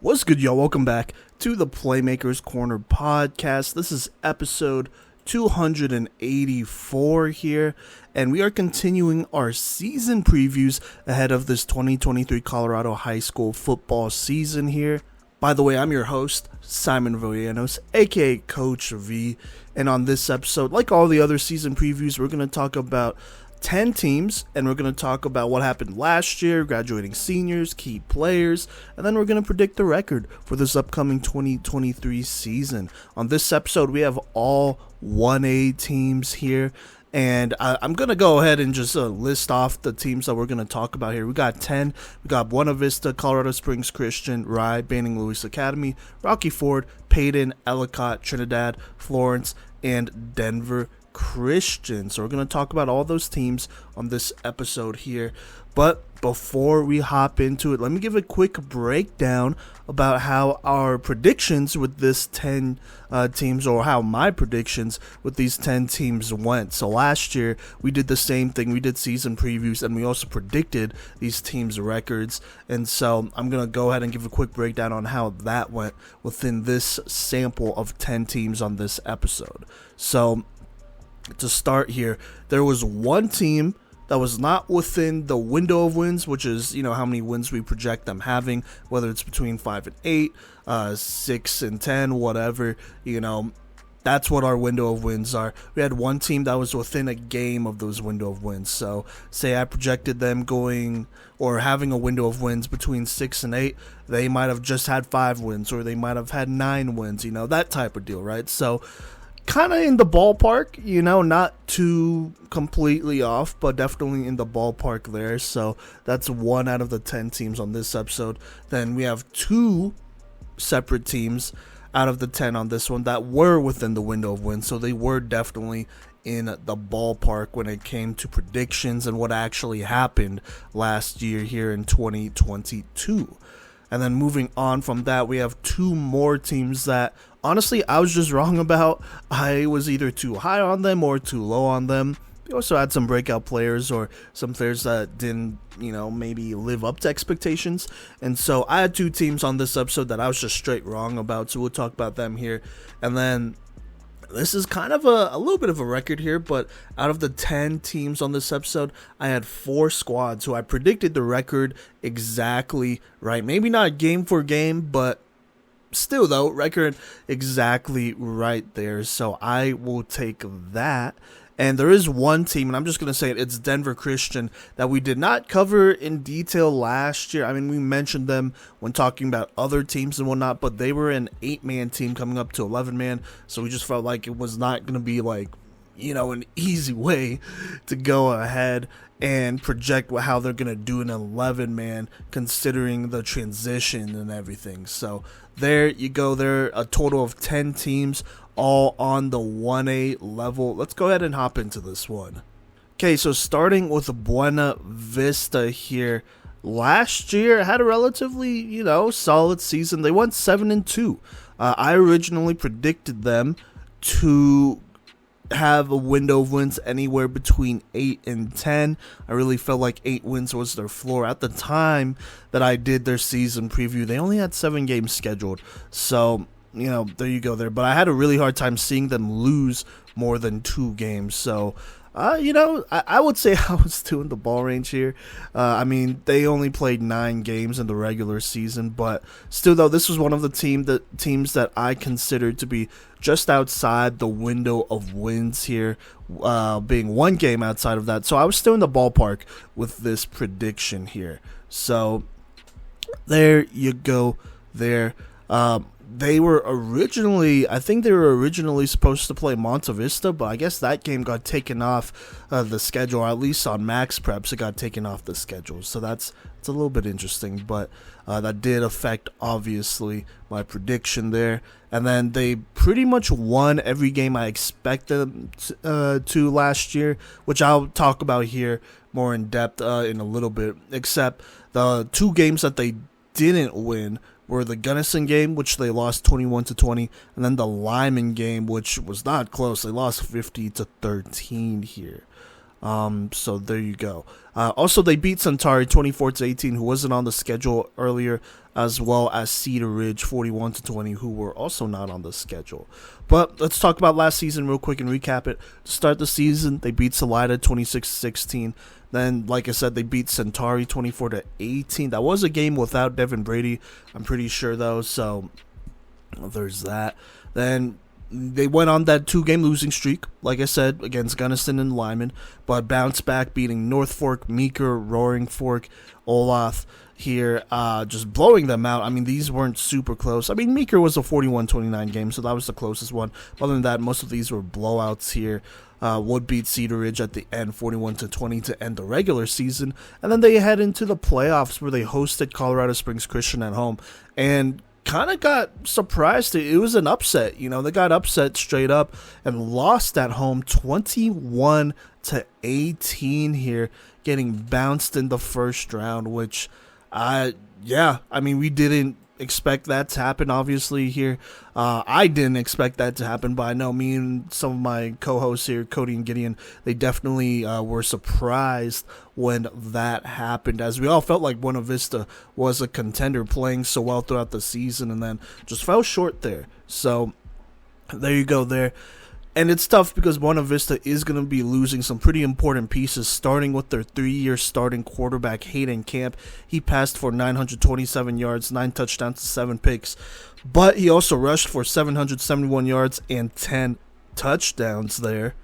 What's good, y'all? Welcome back to the Playmakers Corner podcast. This is episode 284 here, and we are continuing our season previews ahead of this 2023 Colorado high school football season here. By the way, I'm your host, Simon Villanos, aka Coach V, and on this episode, like all the other season previews, we're going to talk about 10 teams, and we're going to talk about what happened last year, graduating seniors, key players, and then we're going to predict the record for this upcoming 2023 season. On this episode, we have all 1A teams here, and I'm going to go ahead and just list off the teams that we're going to talk about here. We got 10. We got Buena Vista, Colorado Springs Christian, Rye, Banning Louis Academy, Rocky Ford, Peyton, Ellicott, Trinidad, Florence, and Denver Christian. So we're going to talk about all those teams on this episode here. But before we hop into it, let me give a quick breakdown about how our predictions with this 10 teams, or how my predictions with these 10 teams went. So last year, we did the same thing. We did season previews, and we also predicted these teams' records. And so I'm going to go ahead and give a quick breakdown on how that went within this sample of 10 teams on this episode. So to start here, there was one team that was not within the window of wins, which is, how many wins we project them having, whether it's between 5 and 8, 6 and 10, whatever, that's what our window of wins are. We had one team that was within a game of those window of wins. So say I projected them going or having a window of wins between 6 and 8, they might have just had 5 wins, or they might have had 9 wins, that type of deal, right? So kind of in the ballpark, not too completely off, but definitely in the ballpark there. So that's 1 out of the 10 teams on this episode. Then we have 2 separate teams out of the 10 on this one that were within the window of wins. So they were definitely in the ballpark when it came to predictions and what actually happened last year here in 2022. And then moving on from that, we have 2 more teams that, honestly, I was just wrong about. I was either too high on them or too low on them. We also had some breakout players or some players that didn't, maybe live up to expectations. And so I had 2 teams on this episode that I was just straight wrong about. So we'll talk about them here. And then this is kind of a little bit of a record here, but out of the 10 teams on this episode, I had 4 squads who I predicted the record exactly right. Maybe not game for game, but still though, record exactly right there. So I will take that. And there is one team, and I'm just going to say it's Denver Christian, that we did not cover in detail last year. I mean, we mentioned them when talking about other teams and whatnot, but they were an 8-man team coming up to 11-man, so we just felt like it was not going to be like, an easy way to go ahead and project how they're going to do an 11-man considering the transition and everything. So there you go. There are a total of 10 teams, all on the 1A level. Let's go ahead and hop into this one. Okay, so starting with Buena Vista here. Last year had a relatively, solid season. They went 7-2. I originally predicted them to have a window of wins anywhere between 8 and 10. I really felt like 8 wins was their floor. At the time that I did their season preview, they only had 7 games scheduled. So there you go there. But I had a really hard time seeing them lose more than 2 games. So, I would say I was still in the ball range here. I mean, they only played 9 games in the regular season. But still, though, this was one of the teams that I considered to be just outside the window of wins here, being 1 game outside of that. So I was still in the ballpark with this prediction here. So there you go there. They were originally supposed to play Monte Vista, but I guess that game got taken off the schedule, or at least on Max Preps, it got taken off the schedule. So it's a little bit interesting, but that did affect, obviously, my prediction there. And then they pretty much won every game I expected them to last year, which I'll talk about here more in depth in a little bit, except the 2 games that they didn't win were the Gunnison game, which they lost 21-20, and then the Lyman game, which was not close. They lost 50-13 here. So there you go. Also, they beat Centauri 24-18, who wasn't on the schedule earlier, as well as Cedar Ridge 41-20, who were also not on the schedule. But let's talk about last season real quick and recap it. To start the season, they beat Salida 26-16. Then, like I said, they beat Centauri 24-18. That was a game without Devin Brady, I'm pretty sure, though. So there's that. Then they went on that 2-game losing streak, like I said, against Gunnison and Lyman, but bounced back, beating North Fork, Meeker, Roaring Fork, Olath here, just blowing them out. I mean, these weren't super close. I mean, Meeker was a 41-29 game, so that was the closest one. Other than that, most of these were blowouts here. Would beat Cedar Ridge at the end, 41-20 to end the regular season, and then they head into the playoffs where they hosted Colorado Springs Christian at home, and kind of got surprised. It was an upset. They got upset straight up and lost at home 21-18 here, getting bounced in the first round, which, I mean, we didn't expect that to happen, obviously, here. I didn't expect that to happen, but I know me and some of my co-hosts here, Cody and Gideon, they definitely were surprised when that happened, as we all felt like Buena Vista was a contender, playing so well throughout the season, and then just fell short there. So there you go there. And it's tough because Buena Vista is going to be losing some pretty important pieces, starting with their 3-year starting quarterback, Hayden Camp. He passed for 927 yards, 9 touchdowns, 7 picks. But he also rushed for 771 yards and 10 touchdowns there.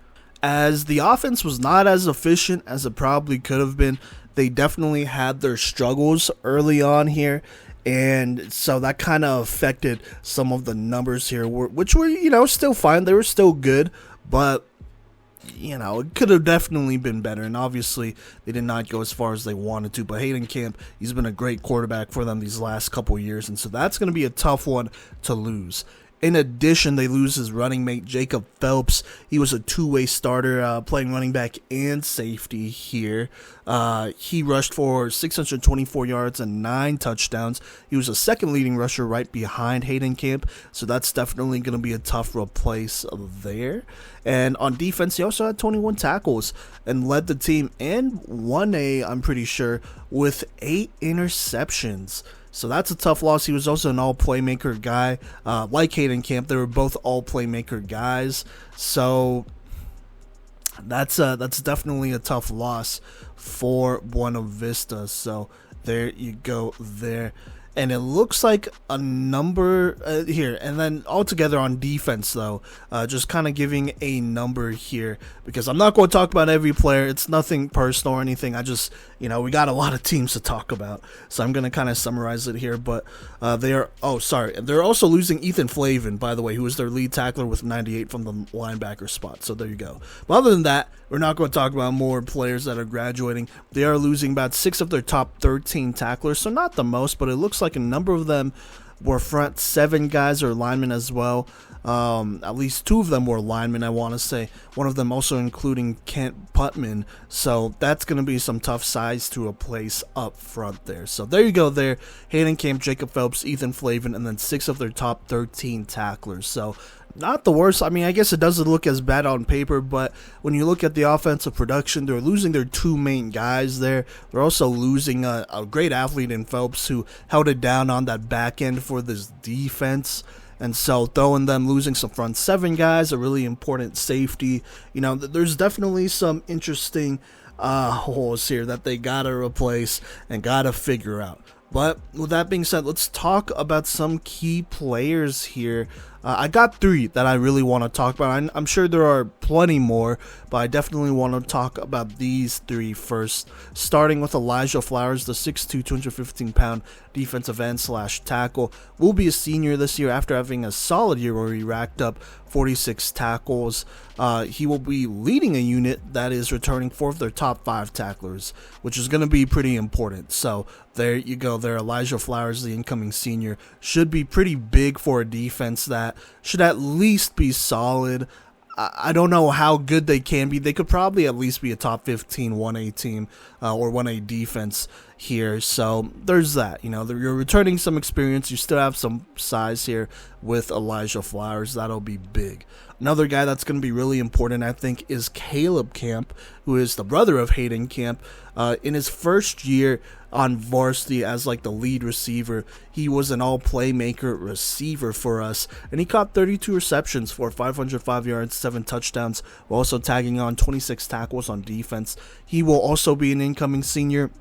As the offense was not as efficient as it probably could have been, they definitely had their struggles early on here. And so that kind of affected some of the numbers here, which were, still fine. They were still good, but, it could have definitely been better. And obviously, they did not go as far as they wanted to. But Hayden Camp, he's been a great quarterback for them these last couple of years. And so that's going to be a tough one to lose. In addition, they lose his running mate, Jacob Phelps. He was a two-way starter, playing running back and safety here. He rushed for 624 yards and 9 touchdowns. He was a second leading rusher right behind Hayden Camp, so that's definitely going to be a tough replace there. And on defense, he also had 21 tackles and led the team in 1A, I'm pretty sure, with 8 interceptions. So that's a tough loss. He was also an all-playmaker guy. Like Hayden Camp, they were both all-playmaker guys. So that's definitely a tough loss for Buena Vista. So there you go there. And it looks like a number here. And then altogether on defense, though, just kind of giving a number here, because I'm not going to talk about every player. It's nothing personal or anything. I just, we got a lot of teams to talk about. So I'm going to kind of summarize it here. But they're also losing Ethan Flavin, by the way, who was their lead tackler with 98 from the linebacker spot. So there you go. But other than that, we're not going to talk about more players that are graduating. They are losing about 6 of their top 13 tacklers. So not the most, but it looks like a number of them were front 7 guys or linemen as well. At least 2 of them were linemen, I want to say. One of them also including Kent Putman. So that's going to be some tough size to replace up front there. So there you go there. Hayden Camp, Jacob Phelps, Ethan Flavin, and then 6 of their top 13 tacklers. So not the worst. I mean, I guess it doesn't look as bad on paper, but when you look at the offensive production, they're losing their 2 main guys there. They're also losing a great athlete in Phelps who held it down on that back end for this defense. And so throwing them, losing some front 7 guys, a really important safety. There's definitely some interesting holes here that they got to replace and got to figure out. But with that being said, let's talk about some key players here. I got 3 that I really want to talk about. I'm sure there are plenty more, but I definitely want to talk about these 3 first. Starting with Elijah Flowers, the 6'2", 215-pound defensive end / tackle. Will be a senior this year after having a solid year where he racked up 46 tackles. He will be leading a unit that is returning 4 of their top 5 tacklers, which is going to be pretty important. So there you go there. Elijah Flowers, the incoming senior, should be pretty big for a defense that should at least be solid. I don't know how good they can be. They could probably at least be a top 15 1A team or 1A defense here. So there's that. You're returning some experience. You still have some size here with Elijah Flowers. That'll be big. Another guy that's going to be really important, I think, is Caleb Camp, who is the brother of Hayden Camp. In his first year on varsity as like the lead receiver, he was an all-playmaker receiver for us, and he caught 32 receptions for 505 yards, 7 touchdowns, while also tagging on 26 tackles on defense. He will also be an incoming senior,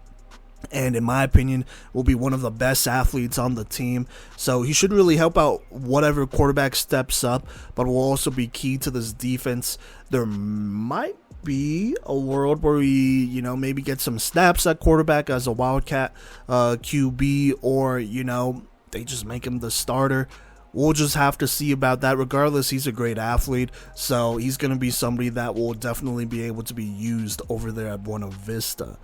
and in my opinion, will be one of the best athletes on the team. So he should really help out whatever quarterback steps up, but will also be key to this defense. There might be a world where we, maybe get some snaps at quarterback as a Wildcat QB, or, they just make him the starter. We'll just have to see about that. Regardless, he's a great athlete, so he's going to be somebody that will definitely be able to be used over there at Buena Vista.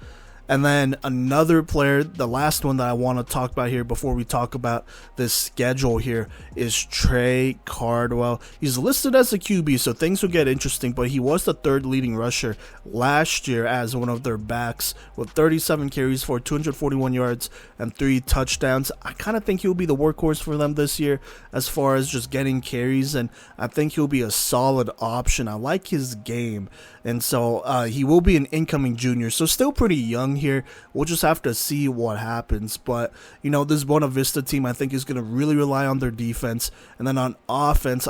And then another player, the last one that I want to talk about here before we talk about this schedule here, is Trey Cardwell. He's listed as a QB, so things will get interesting, but he was the third leading rusher last year as one of their backs with 37 carries for 241 yards and 3 touchdowns. I kind of think he'll be the workhorse for them this year as far as just getting carries, and I think he'll be a solid option. I like his game, and so he will be an incoming junior, so still pretty young here. We'll just have to see what happens, but this Buena Vista team I think is going to really rely on their defense, and then on offense,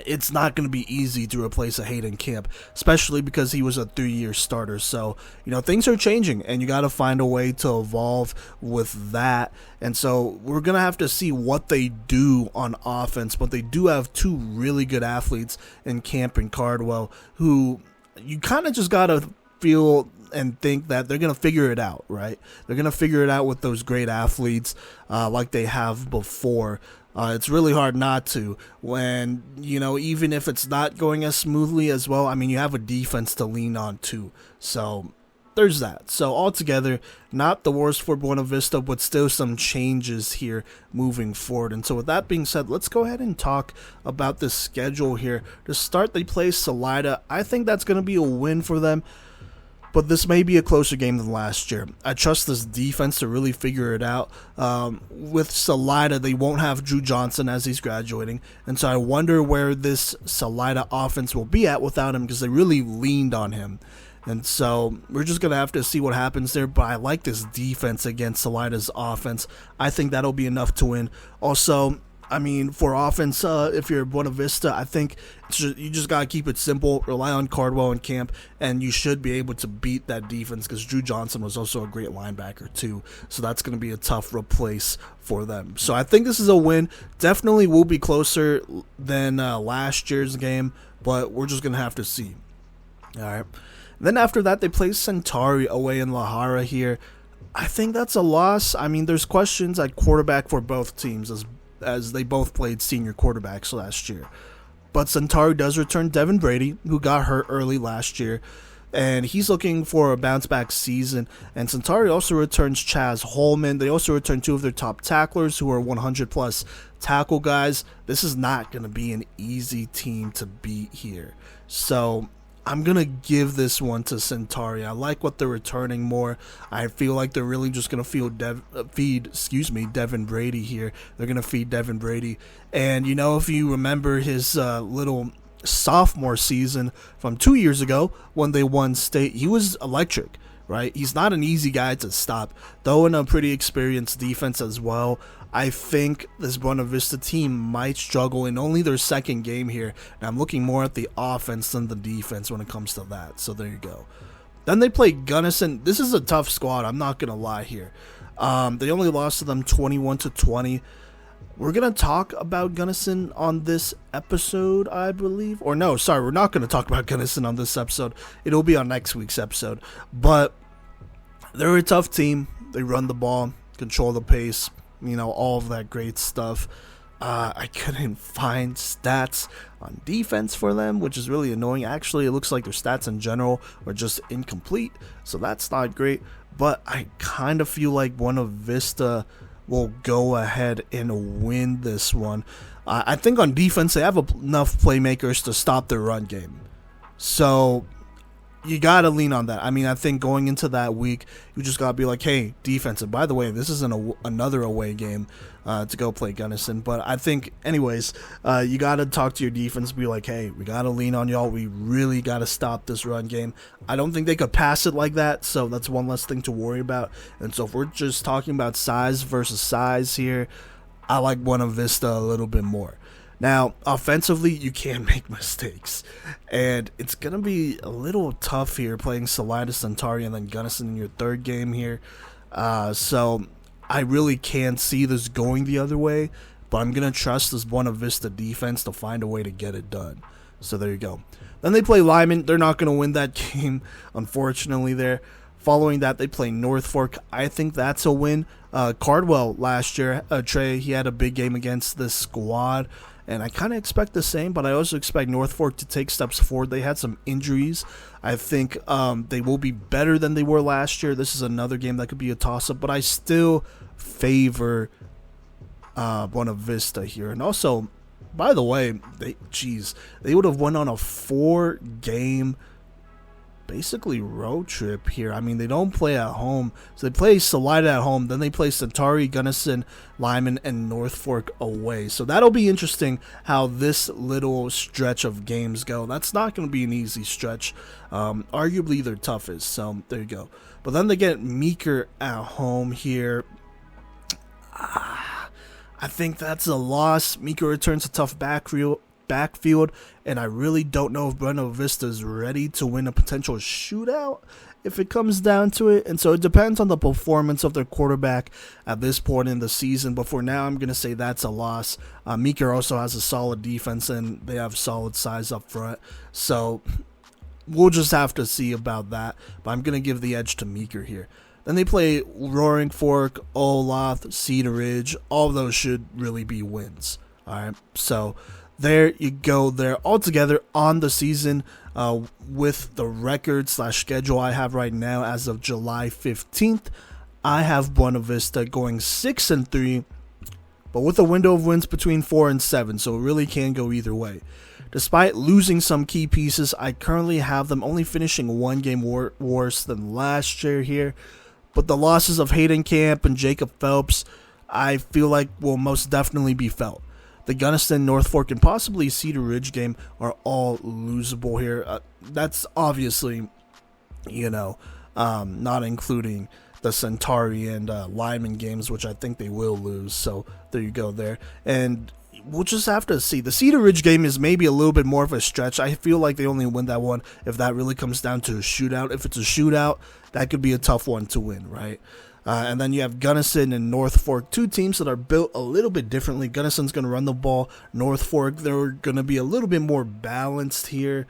it's not going to be easy to replace a Hayden Camp, especially because he was a 3-year starter. So, things are changing, and you got to find a way to evolve with that. And so we're going to have to see what they do on offense, but they do have 2 really good athletes in Camp and Cardwell, who you kind of just got to feel and think that they're going to figure it out, right? They're going to figure it out with those great athletes like they have before. It's really hard not to when, even if it's not going as smoothly as well, you have a defense to lean on too. So there's that. So altogether, not the worst for Buena Vista, but still some changes here moving forward. And so with that being said, let's go ahead and talk about the schedule here. To start, they play Salida. I think that's going to be a win for them, but this may be a closer game than last year. I trust this defense to really figure it out. With Salida, they won't have Drew Johnson as he's graduating, and so I wonder where this Salida offense will be at without him, because they really leaned on him. And so we're just going to have to see what happens there, but I like this defense against Salida's offense. I think that'll be enough to win. Also, for offense, if you're Buena Vista, I think you just got to keep it simple, rely on Cardwell and Camp, and you should be able to beat that defense, because Drew Johnson was also a great linebacker too, so that's going to be a tough replace for them. So I think this is a win. Definitely will be closer than last year's game, but we're just going to have to see. All right. Then after that, they play Centauri away in La Jara here. I think that's a loss. There's questions at quarterback for both teams as they both played senior quarterbacks last year. But Centauri does return Devin Brady, who got hurt early last year, and he's looking for a bounce-back season. And Centauri also returns Chaz Holman. They also return 2 of their top tacklers, who are 100-plus tackle guys. This is not going to be an easy team to beat here. So I'm going to give this one to Centauri. I like what they're returning more. I feel like they're really just going to feed Devin Brady here. They're going to feed Devin Brady. And, if you remember his little sophomore season from 2 years ago when they won state, he was electric, right? He's not an easy guy to stop, though in a pretty experienced defense as well. I think this Buena Vista team might struggle in only their second game here, and I'm looking more at the offense than the defense when it comes to that. So there you go. Then they play Gunnison. This is a tough squad, I'm not going to lie here. They only lost to them 21-20. We're going to talk about Gunnison on this episode, I believe. Or no, sorry, we're not going to talk about Gunnison on this episode. It'll be on next week's episode. But they're a tough team. They run the ball, control the pace, all of that great stuff. I couldn't find stats on defense for them, which is really annoying. Actually, it looks like their stats in general are just incomplete, so that's not great. But I kind of feel like Buena Vista will go ahead and win this one. I think on defense, they have enough playmakers to stop their run game. So, you got to lean on that. I mean, I think going into that week, you just got to be like, hey, defense. And by the way, this isn't another away game to go play Gunnison. But I think, anyways, you got to talk to your defense, be like, hey, we got to lean on y'all. We really got to stop this run game. I don't think they could pass it like that, so that's one less thing to worry about. And so if we're just talking about size versus size here, I like Buena Vista a little bit more. Now, offensively, you can make mistakes, and it's going to be a little tough here playing Salida, Centauri, and then Gunnison in your third game here. So I really can't see this going the other way, but I'm going to trust this Buena Vista defense to find a way to get it done. So there you go. Then they play Lyman. They're not going to win that game, unfortunately, there. Following that, they play North Fork. I think that's a win. Cardwell last year, Trey, he had a big game against this squad. And I kind of expect the same, but I also expect North Fork to take steps forward. They had some injuries. I think they will be better than they were last year. This is another game that could be a toss-up, but I still favor Buena Vista here. And also, by the way, they would have went on a 4-game basically road trip here. I mean, they don't play at home. So they play Salida at home, then they play Centauri, Gunnison, Lyman, and North Fork away. So that'll be interesting how this little stretch of games go. That's not going to be an easy stretch. Arguably their toughest. So there you go. But then they get Meeker at home here. I think that's a loss. Meeker returns a tough backfield, and I really don't know if Buena Vista is ready to win a potential shootout if it comes down to it. And so it depends on the performance of their quarterback at this point in the season. But for now, I'm going to say that's a loss. Meeker also has a solid defense, and they have solid size up front. So we'll just have to see about that. But I'm going to give the edge to Meeker here. Then they play Roaring Fork, Olaf, Cedar Ridge. All of those should really be wins. All right, so there you go there. Altogether on the season, with the record/schedule I have right now as of July 15th, I have Buena Vista going 6-3, but with a window of wins between 4 and 7, so it really can go either way. Despite losing some key pieces, I currently have them only finishing 1 game worse than last year here. But the losses of Hayden Camp and Jacob Phelps, I feel like will most definitely be felt. The Gunnison, North Fork, and possibly Cedar Ridge game are all losable here. That's obviously, not including the Centauri and Lyman games, which I think they will lose. So there you go there. And we'll just have to see. The Cedar Ridge game is maybe a little bit more of a stretch. I feel like they only win that one if that really comes down to a shootout. If it's a shootout, that could be a tough one to win, right? And then you have Gunnison and North Fork, 2 teams that are built a little bit differently. Gunnison's going to run the ball. North Fork, they're going to be a little bit more balanced here.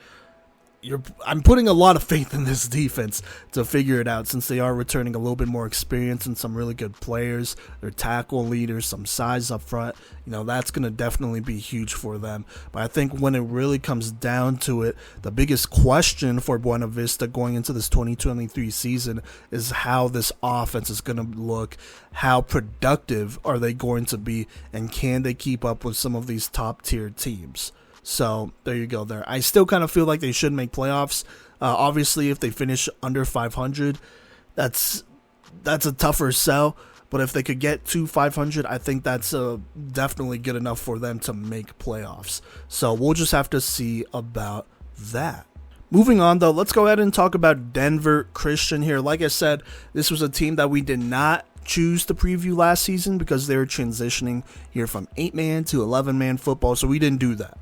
I'm putting a lot of faith in this defense to figure it out, since they are returning a little bit more experience and some really good players. Their tackle leaders, some size up front. That's going to definitely be huge for them. But I think when it really comes down to it, the biggest question for Buena Vista going into this 2023 season is how this offense is going to look. How productive are they going to be? And can they keep up with some of these top tier teams? So there you go there. I still kind of feel like they should make playoffs. Obviously, if they finish under 500, that's a tougher sell. But if they could get to 500, I think that's definitely good enough for them to make playoffs. So we'll just have to see about that. Moving on, though, let's go ahead and talk about Denver Christian here. Like I said, this was a team that we did not choose to preview last season because they were transitioning here from 8-man to 11-man football, so we didn't do that.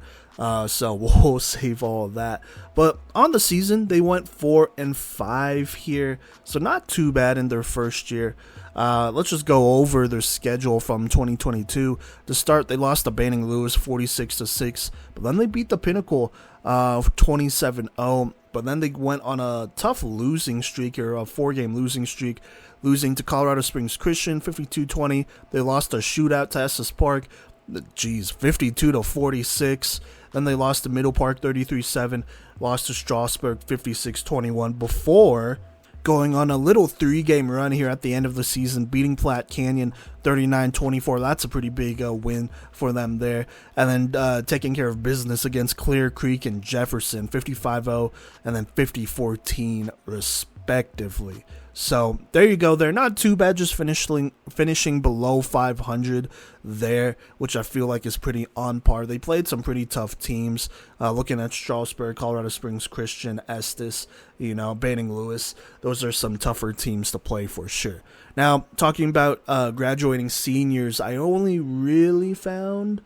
So we'll save all of that. But on the season, they went 4-5 here, so not too bad in their first year. Let's just go over their schedule from 2022. To start, they lost to Banning Lewis 46-6, but then they beat the Pinnacle 27-0. But then they went on a tough losing streak, or a 4-game losing streak, losing to Colorado Springs Christian 52-20. They lost a shootout to Estes Park, 52-46. Then they lost to Middle Park 33-7, lost to Strasburg 56-21 before going on a little 3-game run here at the end of the season, beating Platte Canyon 39-24. That's a pretty big win for them there. And then taking care of business against Clear Creek and Jefferson, 55-0 and then 50-14 respectively. So there you go. They're not too bad, just finishing below 500 there, which I feel like is pretty on par. They played some pretty tough teams. Looking at Strasburg, Colorado Springs Christian, Estes, Banning Lewis. Those are some tougher teams to play for sure. Now, talking about graduating seniors, I only really found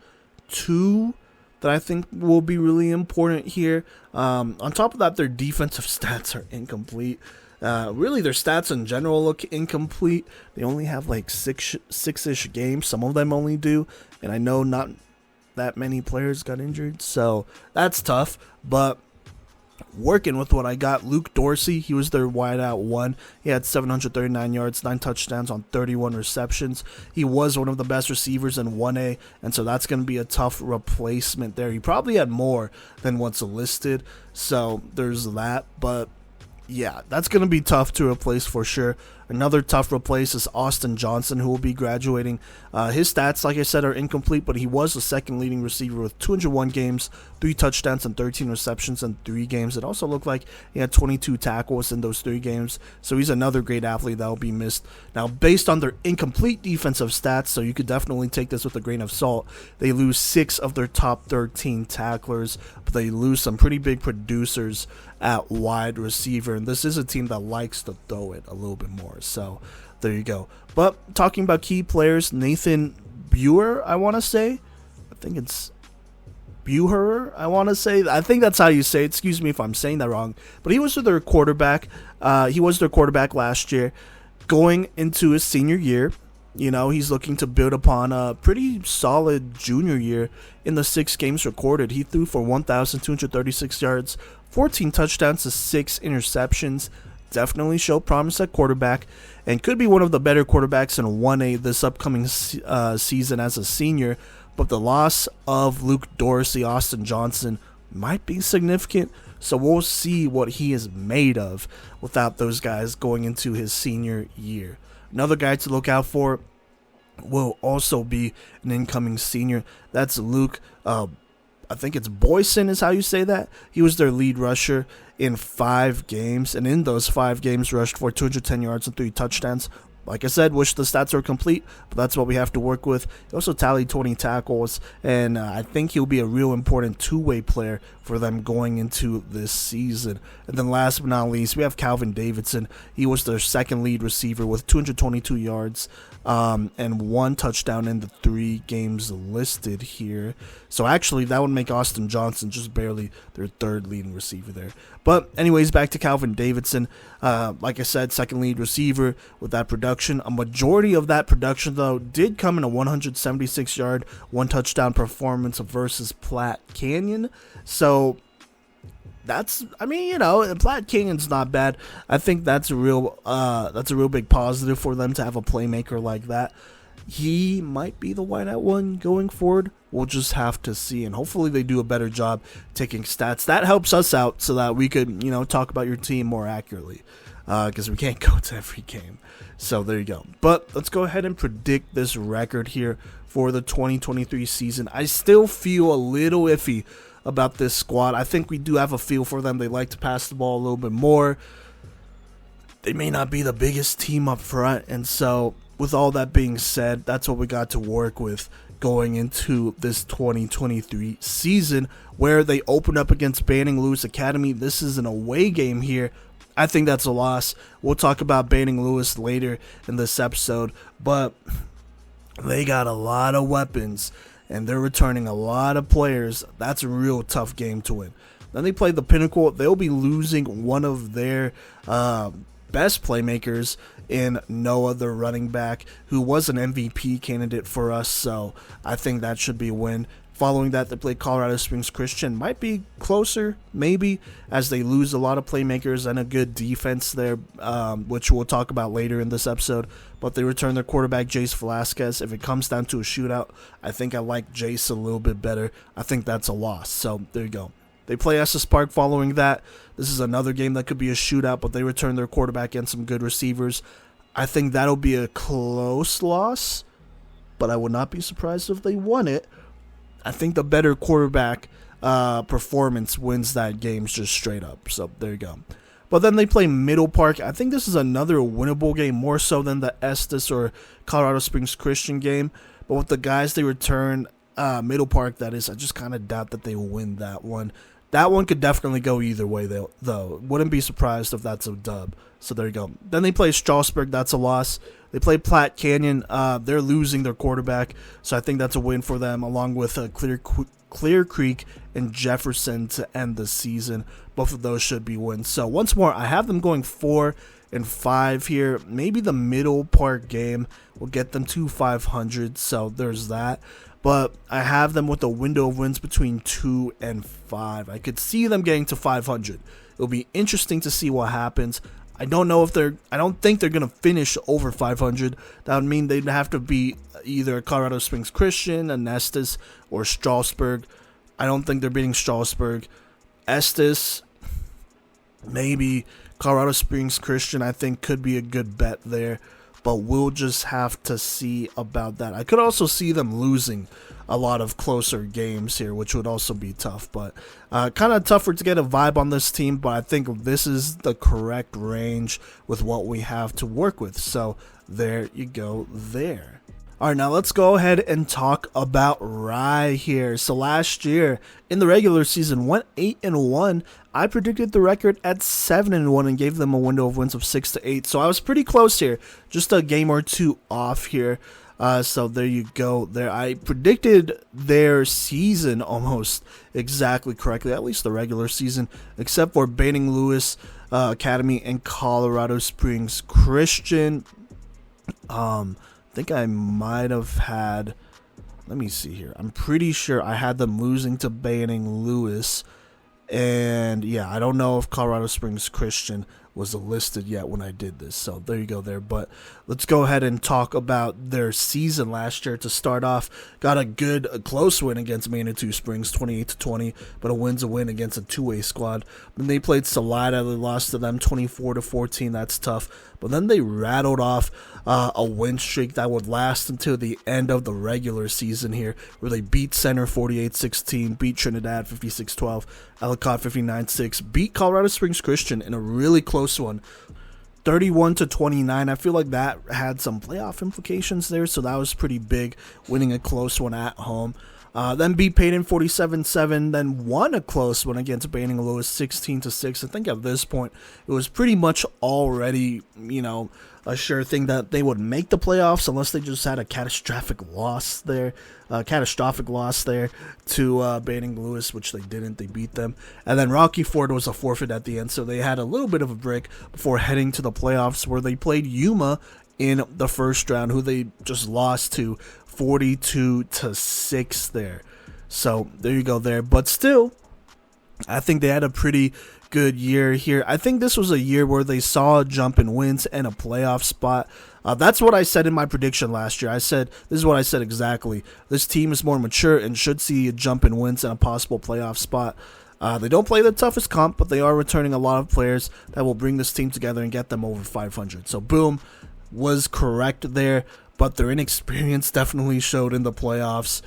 2 that I think will be really important here. On top of that, their defensive stats are incomplete. Really, their stats in general look incomplete. They only have like six-ish games. Some of them only do. And I know not that many players got injured. So that's tough. But working with what I got, Luke Dorsey, he was their wideout 1. He had 739 yards, 9 touchdowns on 31 receptions. He was one of the best receivers in 1A. And so that's going to be a tough replacement there. He probably had more than what's listed. So there's that. But yeah, that's going to be tough to replace for sure. Another tough replace is Austin Johnson, who will be graduating. His stats, like I said, are incomplete, but he was the second leading receiver with 201 games, 3 touchdowns, and 13 receptions in 3 games. It also looked like he had 22 tackles in those 3 games, so he's another great athlete that will be missed. Now, based on their incomplete defensive stats, so you could definitely take this with a grain of salt, they lose 6 of their top 13 tacklers, but they lose some pretty big producers at wide receiver, and this is a team that likes to throw it a little bit more. So there you go. But talking about key players, Nathan Buer, I want to say. I think it's Buher, I want to say. I think that's how you say it. Excuse me if I'm saying that wrong. But he was their quarterback. He was their quarterback last year. Going into his senior year, he's looking to build upon a pretty solid junior year. In the 6 games recorded, he threw for 1,236 yards, 14 touchdowns to 6 interceptions. Definitely showed promise at quarterback and could be one of the better quarterbacks in 1A this upcoming season as a senior. But the loss of Luke Dorsey, Austin Johnson might be significant. So we'll see what he is made of without those guys going into his senior year. Another guy to look out for will also be an incoming senior. That's Luke, I think it's Boyson is how you say that. He was their lead rusher in 5 games, and in those 5 games rushed for 210 yards and 3 touchdowns. Like I said, wish the stats were complete, but that's what we have to work with. He also tallied 20 tackles, and I think he'll be a real important 2-way player for them going into this season. And then last but not least, we have Calvin Davidson. He was their second lead receiver with 222 yards and 1 touchdown in the 3 games listed here. So actually, that would make Austin Johnson just barely their 3rd leading receiver there. But anyways, back to Calvin Davidson. Like I said, second lead receiver with that production. A majority of that production, though, did come in a 176-yard, 1 touchdown performance versus Platte Canyon. So that's, Platte Canyon's not bad. I think that's a real big positive for them to have a playmaker like that. He might be the whiteout one going forward. We'll just have to see, and hopefully they do a better job taking stats. That helps us out so that we could, talk about your team more accurately, because we can't go to every game. So there you go. But let's go ahead and predict this record here for the 2023 season. I still feel a little iffy about this squad. I think we do have a feel for them. They like to pass the ball a little bit more. They may not be the biggest team up front, and so with all that being said, that's what we got to work with going into this 2023 season, where they open up against Banning Lewis Academy. This is an away game here. I think that's a loss. We'll talk about Banning Lewis later in this episode, but they got a lot of weapons, and they're returning a lot of players. That's a real tough game to win. Then they play the Pinnacle. They'll be losing one of their best playmakers in Noah, the running back, who was an MVP candidate for us, so I think that should be a win. Following that, they play Colorado Springs Christian. Might be closer, maybe, as they lose a lot of playmakers and a good defense there, which we'll talk about later in this episode. But they return their quarterback, Jace Velasquez. If it comes down to a shootout, I think I like Jace a little bit better. I think that's a loss, so there you go. They play Estes Park following that. This is another game that could be a shootout, but they return their quarterback and some good receivers. I think that'll be a close loss, but I would not be surprised if they won it. I think the better quarterback performance wins that game just straight up. So there you go. But then they play Middle Park. I think this is another winnable game, more so than the Estes or Colorado Springs Christian game. But with the guys they return, Middle Park, that is, I just kind of doubt that they will win that one. That one could definitely go either way, though. Wouldn't be surprised if that's a dub. So there you go. Then they play Strasburg. That's a loss. They play Platte Canyon. They're losing their quarterback. So I think that's a win for them, along with Clear Creek and Jefferson to end the season. Both of those should be wins. So once more, I have them going 4-5 here. Maybe the Middle Park game will get them to 500. So there's that. But I have them with a window of wins between 2 and 5. I could see them getting to 500. It'll be interesting to see what happens. I don't think they're going to finish over 500. That would mean they'd have to be either Colorado Springs Christian, Estes, or Strasburg. I don't think they're beating Strasburg. Estes, maybe. Colorado Springs Christian, I think, could be a good bet there. But we'll just have to see about that. I could also see them losing a lot of closer games here, which would also be tough. But kind of tougher to get a vibe on this team. But I think this is the correct range with what we have to work with. So there you go there. All right, now let's go ahead and talk about Rye here. So last year in the regular season, went 8-1. I predicted the record at 7-1 and gave them a window of wins of 6-8. So I was pretty close here, just a game or two off here. So there you go. There, I predicted their season almost exactly correctly, at least the regular season, except for Banning Lewis Academy and Colorado Springs Christian. I think I might have had, let me see here. I'm pretty sure I had them losing to Banning Lewis. And yeah, I don't know if Colorado Springs Christian was listed yet when I did this. So there you go there. But let's go ahead and talk about their season last year to start off. Got a close win against Manitou Springs, 28-20, but a win's a win against a two-way squad. Then they played Salida. They lost to them 24-14. That's tough. But then they rattled off a win streak that would last until the end of the regular season here, where they beat Center 48-16, beat Trinidad 56-12, Ellicott 59-6, beat Colorado Springs Christian in a really close one, 31-29. I feel like that had some playoff implications there, so that was pretty big, winning a close one at home. Then beat Peyton 47-7, then won a close one against Banning Lewis 16-6. I think at this point it was pretty much already, a sure thing that they would make the playoffs unless they just had a catastrophic loss there to Banning Lewis, which they didn't. They beat them. And then Rocky Ford was a forfeit at the end, so they had a little bit of a break before heading to the playoffs, where they played Yuma in the first round, who they just lost to 42-6 there. So there you go there. But still, I think they had a pretty good year here. I think this was a year where they saw a jump in wins and a playoff spot. That's what I said in my prediction last year. This is what I said exactly. This team is more mature and should see a jump in wins and a possible playoff spot. They don't play the toughest comp, but they are returning a lot of players that will bring this team together and get them over 500. So boom, was correct there, but their inexperience definitely showed in the playoffs.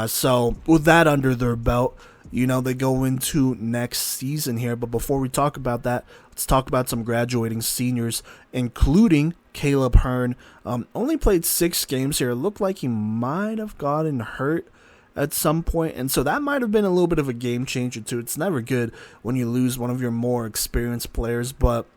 So with that under their belt, they go into next season here. But before we talk about that, let's talk about some graduating seniors, including Caleb Hearn. Only played 6 games here. It looked like he might have gotten hurt at some point, and so that might have been a little bit of a game changer too. It's never good when you lose one of your more experienced players, but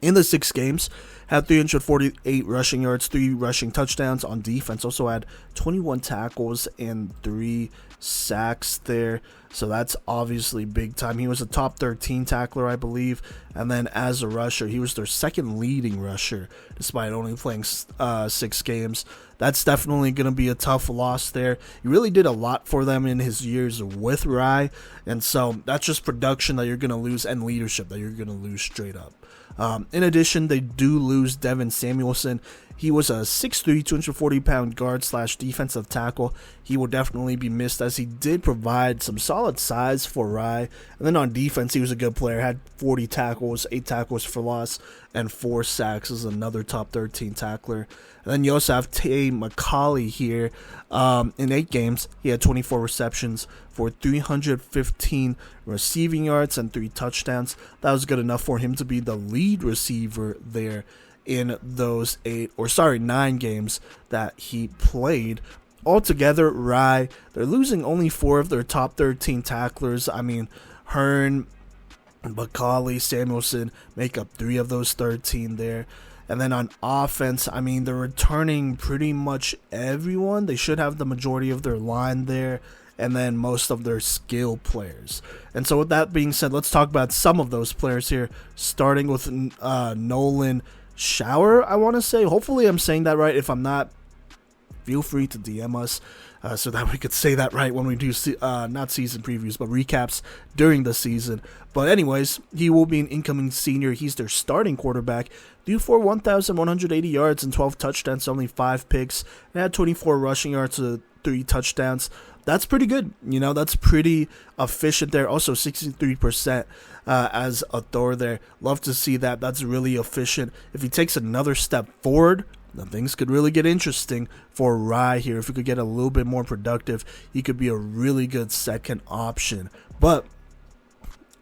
in the 6 games, had 348 rushing yards, 3 rushing touchdowns on defense. Also had 21 tackles and 3 sacks there. So that's obviously big time. He was a top 13 tackler, I believe. And then as a rusher, he was their second leading rusher, despite only playing 6 games. That's definitely going to be a tough loss there. He really did a lot for them in his years with Rye. And so that's just production that you're going to lose and leadership that you're going to lose straight up. In addition, they do lose Devin Samuelson. He was a 6'3", 240-pound guard slash defensive tackle. He will definitely be missed as he did provide some solid size for Rye. And then on defense, he was a good player. Had 40 tackles, 8 tackles for loss, and 4 sacks as another top 13 tackler. And then you also have Tay McCauley here. In 8 games, he had 24 receptions for 315 receiving yards and 3 touchdowns. That was good enough for him to be the lead receiver there in those 9 games that he played. Altogether, Rye, they're losing only 4 of their top 13 tacklers. I mean, Hearn, McCauley, Samuelson make up 3 of those 13 there. And then on offense, I mean, they're returning pretty much everyone. They should have the majority of their line there, and then most of their skill players. And so with that being said, let's talk about some of those players here, starting with Nolan Shower, I want to say. Hopefully I'm saying that right. If I'm not, feel free to DM us so that we could say that right when we do not season previews, but recaps during the season. But anyways, he will be an incoming senior. He's their starting quarterback. Due for 1,180 yards and 12 touchdowns, only 5 picks, and had 24 rushing yards to 3 touchdowns. That's pretty good. That's pretty efficient there. Also 63% as a thrower there. Love to see that. That's really efficient. If he takes another step forward, then things could really get interesting for Rye here. If he could get a little bit more productive, he could be a really good second option. But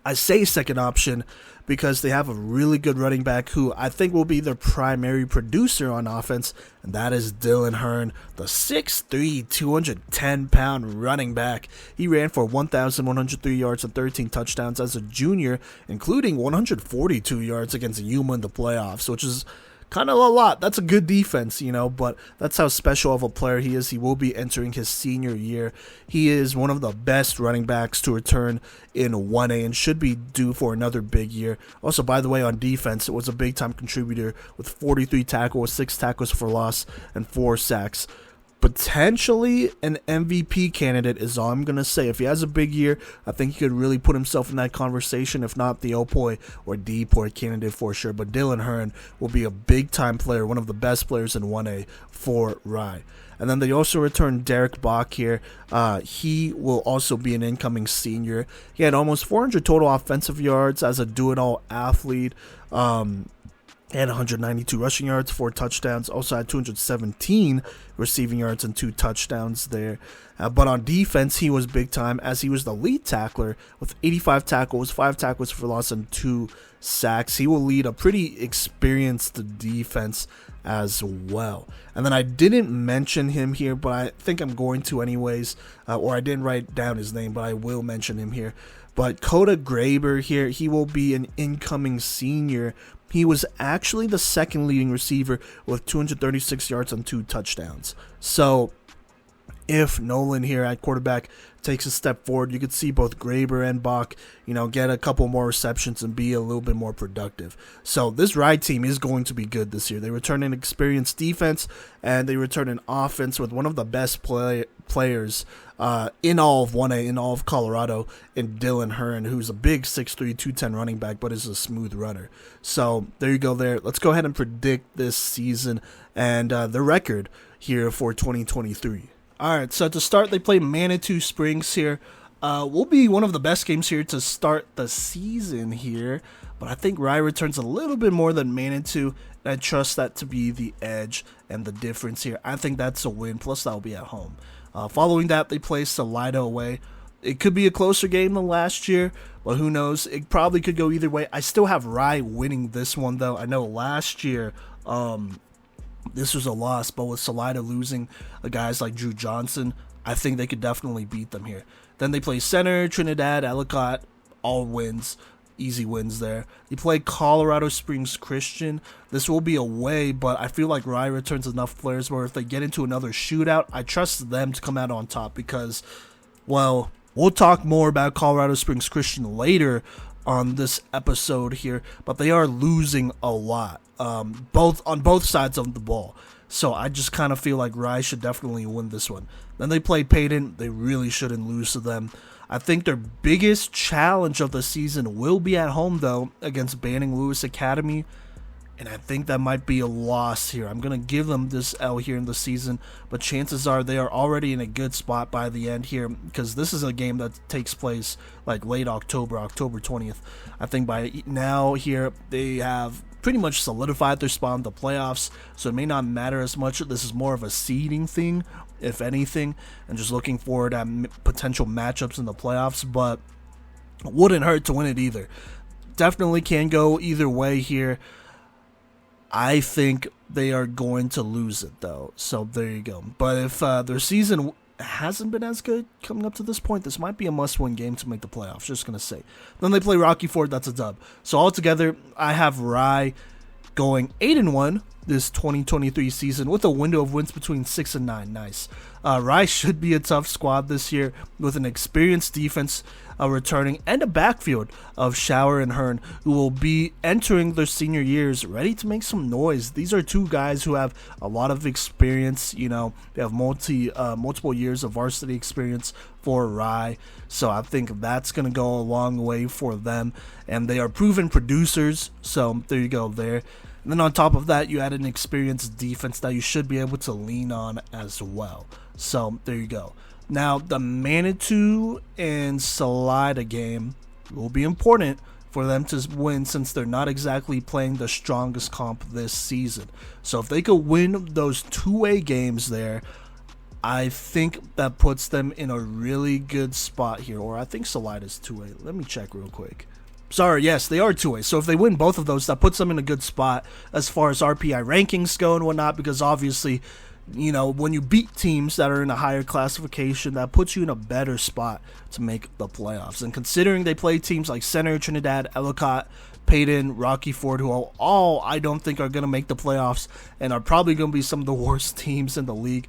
I say second option because they have a really good running back who I think will be their primary producer on offense, and that is Dylan Hearn, the 6'3", 210-pound running back. He ran for 1,103 yards and 13 touchdowns as a junior, including 142 yards against Yuma in the playoffs, which is kind of a lot. That's a good defense, but that's how special of a player he is. He will be entering his senior year. He is one of the best running backs to return in 1A and should be due for another big year. Also, by the way, on defense, it was a big-time contributor with 43 tackles, 6 tackles for loss, and 4 sacks. Potentially an MVP candidate is all I'm going to say. If he has a big year, I think he could really put himself in that conversation, if not the Opoi or Depoy candidate for sure. But Dylan Hearn will be a big-time player, one of the best players in 1A for Rye. And then they also returned Derek Bach here. He will also be an incoming senior. He had almost 400 total offensive yards as a do-it-all athlete. And 192 rushing yards, 4 touchdowns. Also had 217 receiving yards and 2 touchdowns there. But on defense, he was big time as he was the lead tackler with 85 tackles, 5 tackles for loss, and 2 sacks. He will lead a pretty experienced defense as well. And then I didn't mention him here, but I think I'm going to anyways. Or I didn't write down his name, but I will mention him here. But Coda Graber here, he will be an incoming senior. He was actually the second leading receiver with 236 yards and 2 touchdowns. So if Nolan here at quarterback takes a step forward, you could see both Graber and Bach, get a couple more receptions and be a little bit more productive. So this Ride team is going to be good this year. They return an experienced defense, and they return an offense with one of the best players in all of 1A, in all of Colorado, in Dylan Hearn, who's a big 6'3", 210 running back, but is a smooth runner. So there you go there. Let's go ahead and predict this season and the record here for 2023. All right, so to start, they play Manitou Springs here. Will be one of the best games here to start the season here, but I think Rye returns a little bit more than Manitou, and I trust that to be the edge and the difference here. I think that's a win, plus that'll be at home. Following that, they play Salida away. It could be a closer game than last year, but who knows? It probably could go either way. I still have Rye winning this one, though. I know last year this was a loss, but with Salida losing guys like Drew Johnson, I think they could definitely beat them here. Then they play Center, Trinidad, Ellicott, all wins. Easy wins there. They play Colorado Springs Christian. This will be away, but I feel like Rye returns enough players where if they get into another shootout, I trust them to come out on top because, well, we'll talk more about Colorado Springs Christian later on this episode here, but they are losing a lot, on both sides of the ball. So I just kind of feel like Rye should definitely win this one. Then they play Peyton. They really shouldn't lose to them. I think their biggest challenge of the season will be at home, though, against Banning Lewis Academy. and I think that might be a loss here. I'm going to give them this L here in the season, but chances are they are already in a good spot by the end here, because this is a game that takes place like late October 20th. I think by now here they have pretty much solidified their spot in the playoffs, so it may not matter as much. This is more of a seeding thing, if anything, and just looking forward at potential matchups in the playoffs, but wouldn't hurt to win it either. Definitely can go either way here. I think they are going to lose it, though, so there you go. But if their season hasn't been as good coming up to this point, this might be a must-win game to make the playoffs, just going to say. Then they play Rocky Ford, that's a dub. So altogether, I have Rye going 8-1 this 2023 season with a window of wins between 6 and 9. Nice. Rye should be a tough squad this year with an experienced defense returning and a backfield of Shower and Hearn, who will be entering their senior years ready to make some noise. These are two guys who have a lot of experience. You know, they have multiple years of varsity experience for Rye, so I think that's going to go a long way for them, and they are proven producers, so there you go there. And then on top of that, you add an experienced defense that you should be able to lean on as well. So there you go. Now, the Manitou and Salida game will be important for them to win, since they're not exactly playing the strongest comp this season. So if they could win those 2A games there, I think that puts them in a really good spot here. Or I think Salida's 2A. Let me check real quick. Sorry, yes, they are 2A. So if they win both of those, that puts them in a good spot as far as RPI rankings go and whatnot, because obviously, you know, when you beat teams that are in a higher classification, that puts you in a better spot to make the playoffs. And considering they play teams like Center, Trinidad, Ellicott, Peyton, Rocky Ford, who all I don't think are going to make the playoffs and are probably going to be some of the worst teams in the league,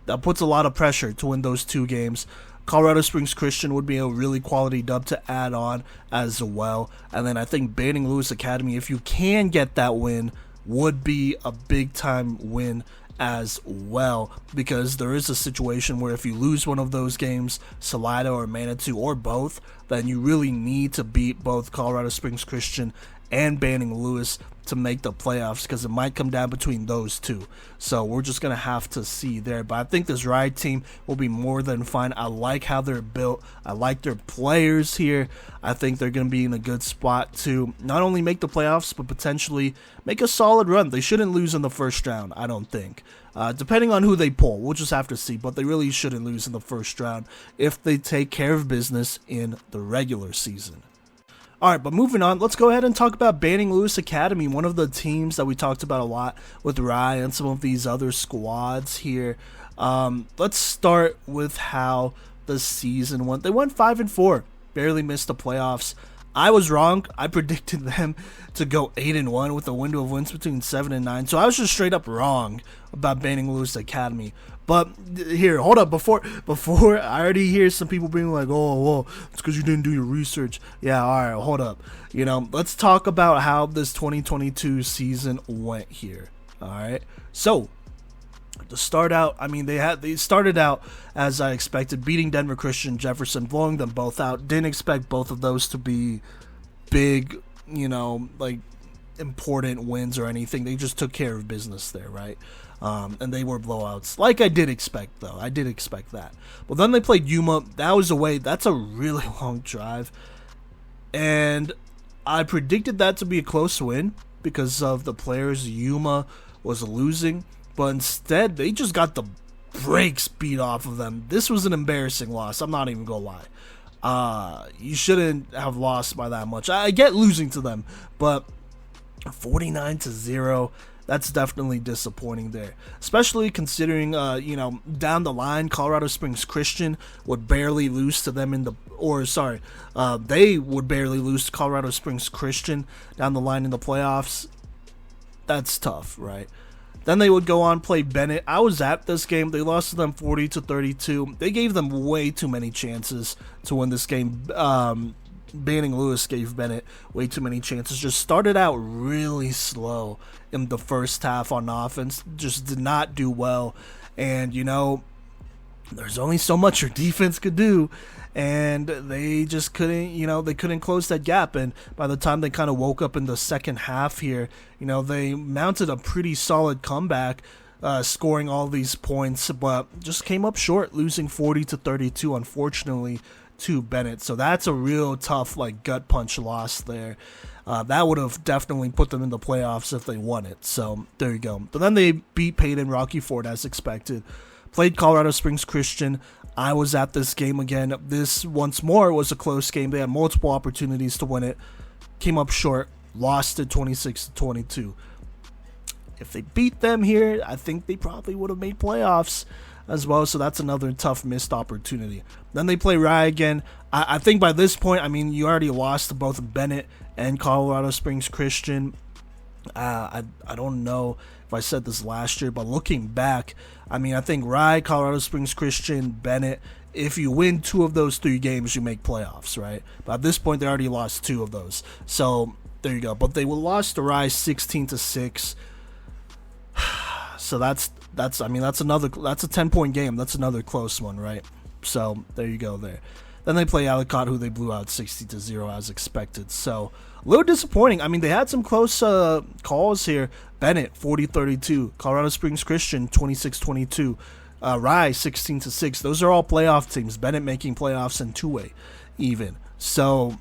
that puts a lot of pressure to win those two games. Colorado Springs Christian would be a really quality dub to add on as well. And then I think Banning Lewis Academy, if you can get that win, would be a big time win as well, because there is a situation where if you lose one of those games, Salida or Manitou or both, then you really need to beat both Colorado Springs Christian and Banning Lewis to make the playoffs, because it might come down between those two. So we're just going to have to see there. But I think this Ride team will be more than fine. I like how they're built. I like their players here. I think they're going to be in a good spot to not only make the playoffs, but potentially make a solid run. They shouldn't lose in the first round, I don't think. Depending on who they pull, we'll just have to see. But they really shouldn't lose in the first round if they take care of business in the regular season. Alright, but moving on, let's go ahead and talk about Banning Lewis Academy, one of the teams that we talked about a lot with Rye and some of these other squads here. Let's start with how the season went. They went 5-4, barely missed the playoffs. I was wrong. I predicted them to go 8-1 with a window of wins between 7 and 9. So I was just straight up wrong about Banning Lewis Academy. But here, hold up, before I already hear some people being like, oh, well, it's because you didn't do your research. Yeah, all right, hold up. You know, let's talk about how this 2022 season went here. All right, so to start out, I mean, they started out as I expected, beating Denver Christian, Jefferson, blowing them both out. Didn't expect both of those to be big, you know, like important wins or anything. They just took care of business there, right? And they were blowouts, like I did expect, though. I did expect that. But then they played Yuma. That was away. That's a really long drive. And I predicted that to be a close win because of the players Yuma was losing. But instead, they just got the brakes beat off of them. This was an embarrassing loss. I'm not even going to lie. You shouldn't have lost by that much. I get losing to them, but 49-0. That's definitely disappointing there, especially considering, you know, down the line, Colorado Springs Christian would barely lose to them they would barely lose to Colorado Springs Christian down the line in the playoffs. That's tough, right? Then they would go on play Bennett. I was at this game. They lost to them 40-32. They gave them way too many chances to win this game. Banning Lewis gave Bennett way too many chances. Just started out really slow in the first half on offense. Just did not do well. And, you know, there's only so much your defense could do, and they just couldn't, they couldn't close that gap. And by the time they kind of woke up in the second half here, they mounted a pretty solid comeback, scoring all these points, but just came up short, losing 40-32, unfortunately, to Bennett. So that's a real tough, gut punch loss there. That would have definitely put them in the playoffs if they won it. So there you go. But then they beat Peyton Rocky Ford as expected. Played Colorado Springs Christian. I was at this game again. This, once more, was a close game. They had multiple opportunities to win it. Came up short. Lost it 26-22. If they beat them here, I think they probably would have made playoffs as well. So that's another tough missed opportunity. Then they play Rye again. I think by this point, you already lost to both Bennett and Colorado Springs Christian. I don't know if I said this last year, but looking back, I think Rye, Colorado Springs Christian, Bennett, if you win 2 of those 3 games, you make playoffs, right? But at this point, they already lost 2 of those. So there you go. But they lost to Rye 16-6. So that's a 10-point game. That's another close one, right? So there you go there. Then they play Ellicott, who they blew out 60-0 as expected. So a little disappointing. They had some close calls here. Bennett 40-32, Colorado Springs Christian 26-22, Rye 16-6. Those are all playoff teams. Bennett making playoffs in 2-way even. So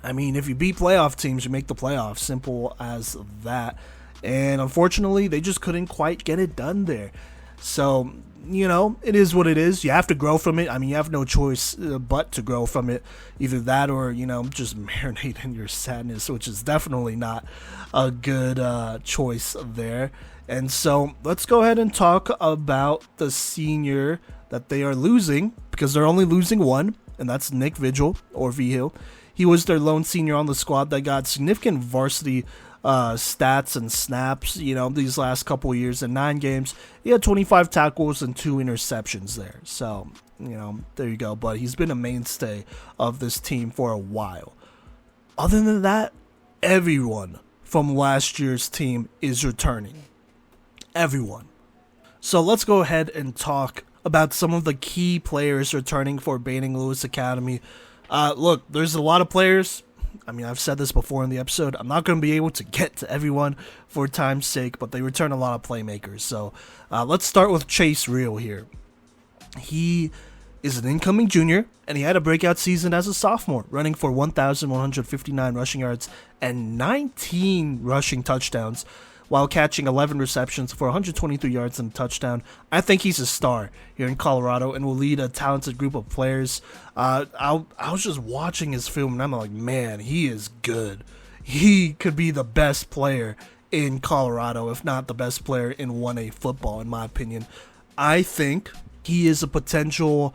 if you beat playoff teams, you make the playoffs. Simple as that. And unfortunately, they just couldn't quite get it done there. So, it is what it is. You have to grow from it. You have no choice but to grow from it. Either that or, just marinate in your sadness, which is definitely not a good choice there. And so let's go ahead and talk about the senior that they are losing, because they're only losing one, and that's Nick Vigil, or Vigil. He was their lone senior on the squad that got significant varsity stats and snaps, these last couple of years. In 9 games, he had 25 tackles and 2 interceptions there. So, there you go. But he's been a mainstay of this team for a while. Other than that, everyone from last year's team is returning. Everyone. So let's go ahead and talk about some of the key players returning for Banning Lewis Academy. Look, there's a lot of players. I've said this before in the episode. I'm not going to be able to get to everyone for time's sake, but they return a lot of playmakers. So let's start with Chase Real here. He is an incoming junior, and he had a breakout season as a sophomore, running for 1,159 rushing yards and 19 rushing touchdowns, while catching 11 receptions for 123 yards and a touchdown. I think he's a star here in Colorado and will lead a talented group of players. I was just watching his film, and I'm like, man, he is good. He could be the best player in Colorado, if not the best player in 1A football, in my opinion. I think he is a potential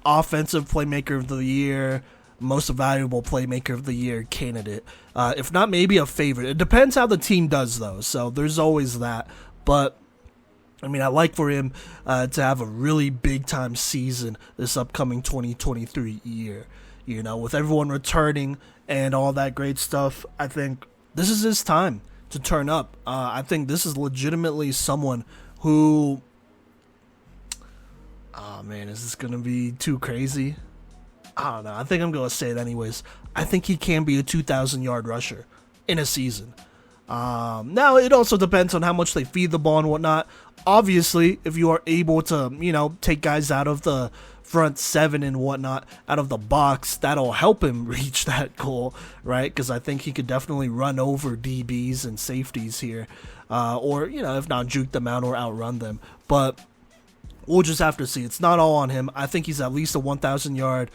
offensive playmaker of the year, most valuable playmaker of the year candidate. If not, maybe a favorite. It depends how the team does, though, so there's always that. But I like for him to have a really big-time season this upcoming 2023 year. With everyone returning and all that great stuff, I think this is his time to turn up. I think this is legitimately someone who... Oh, man, is this going to be too crazy? I don't know. I think I'm going to say it anyways. I think he can be a 2,000-yard rusher in a season. Now, it also depends on how much they feed the ball and whatnot. Obviously, if you are able to, take guys out of the front 7 and whatnot, out of the box, that'll help him reach that goal, right? Because I think he could definitely run over DBs and safeties here. Or, if not, juke them out or outrun them. But we'll just have to see. It's not all on him. I think he's at least a 1,000-yard,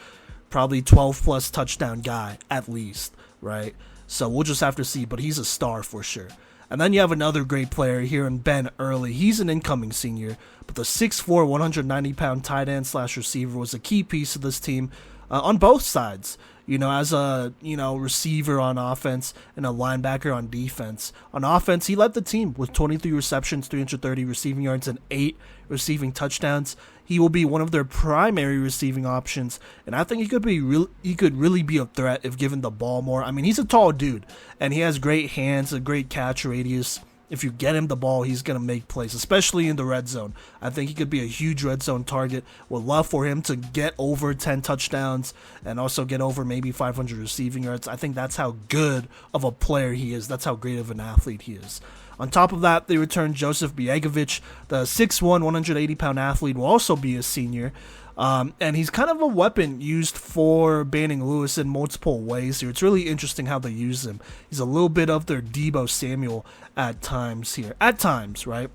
probably 12-plus touchdown guy, at least, right? So we'll just have to see, but he's a star for sure. And then you have another great player here in Ben Early. He's an incoming senior, but the 6'4", 190-pound tight end / receiver was a key piece of this team on both sides. As a, receiver on offense and a linebacker on defense. On offense, he led the team with 23 receptions, 330 receiving yards, and 8 receiving touchdowns. He will be one of their primary receiving options, and I think he could really be a threat if given the ball more. He's a tall dude, and he has great hands, a great catch radius. if you get him the ball, he's going to make plays, especially in the red zone. I think he could be a huge red zone target. Would love for him to get over 10 touchdowns and also get over maybe 500 receiving yards. I think that's how good of a player he is. That's how great of an athlete he is. On top of that, they returned Joseph Biegovic, the 6'1", 180-pound athlete, will also be a senior. And he's kind of a weapon used for Banning Lewis in multiple ways here. It's really interesting how they use him. He's a little bit of their Deebo Samuel at times here. At times, right?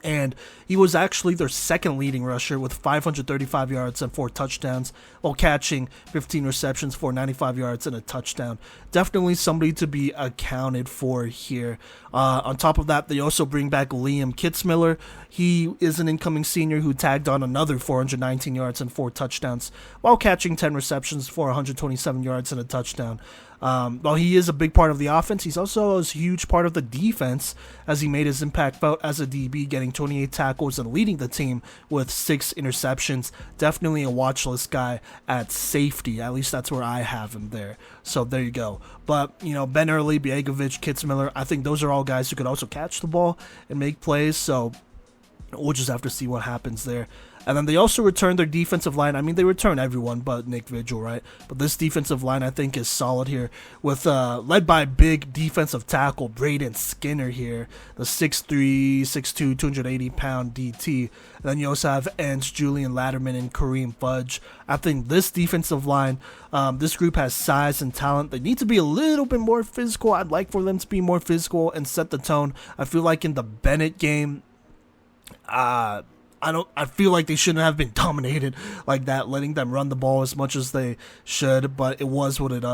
And he was actually their second leading rusher with 535 yards and 4 touchdowns while catching 15 receptions for 95 yards and a touchdown. Definitely somebody to be accounted for here. On top of that, they also bring back Liam Kitzmiller. He is an incoming senior who tagged on another 419 yards and 4 touchdowns while catching 10 receptions for 127 yards and a touchdown. While he is a big part of the offense, he's also a huge part of the defense as he made his impact felt as a DB, getting 28 tackles and leading the team with 6 interceptions. Definitely a watch list guy at safety. At least that's where I have him there. So there you go. But, Ben Early, Biegovic, Kitzmiller, I think those are all guys who could also catch the ball and make plays. So we'll just have to see what happens there. And then they also returned their defensive line. I mean, they return everyone but Nick Vigil, right? But this defensive line, I think, is solid here, with led by big defensive tackle Braden Skinner here, the 6'3", 6'2", 280-pound DT. And then you also have ends Julian Latterman and Kareem Fudge. I think this defensive line, this group has size and talent. They need to be a little bit more physical. I'd like for them to be more physical and set the tone. I feel like in the Bennett game, I feel like they shouldn't have been dominated like that, letting them run the ball as much as they should, but it was what it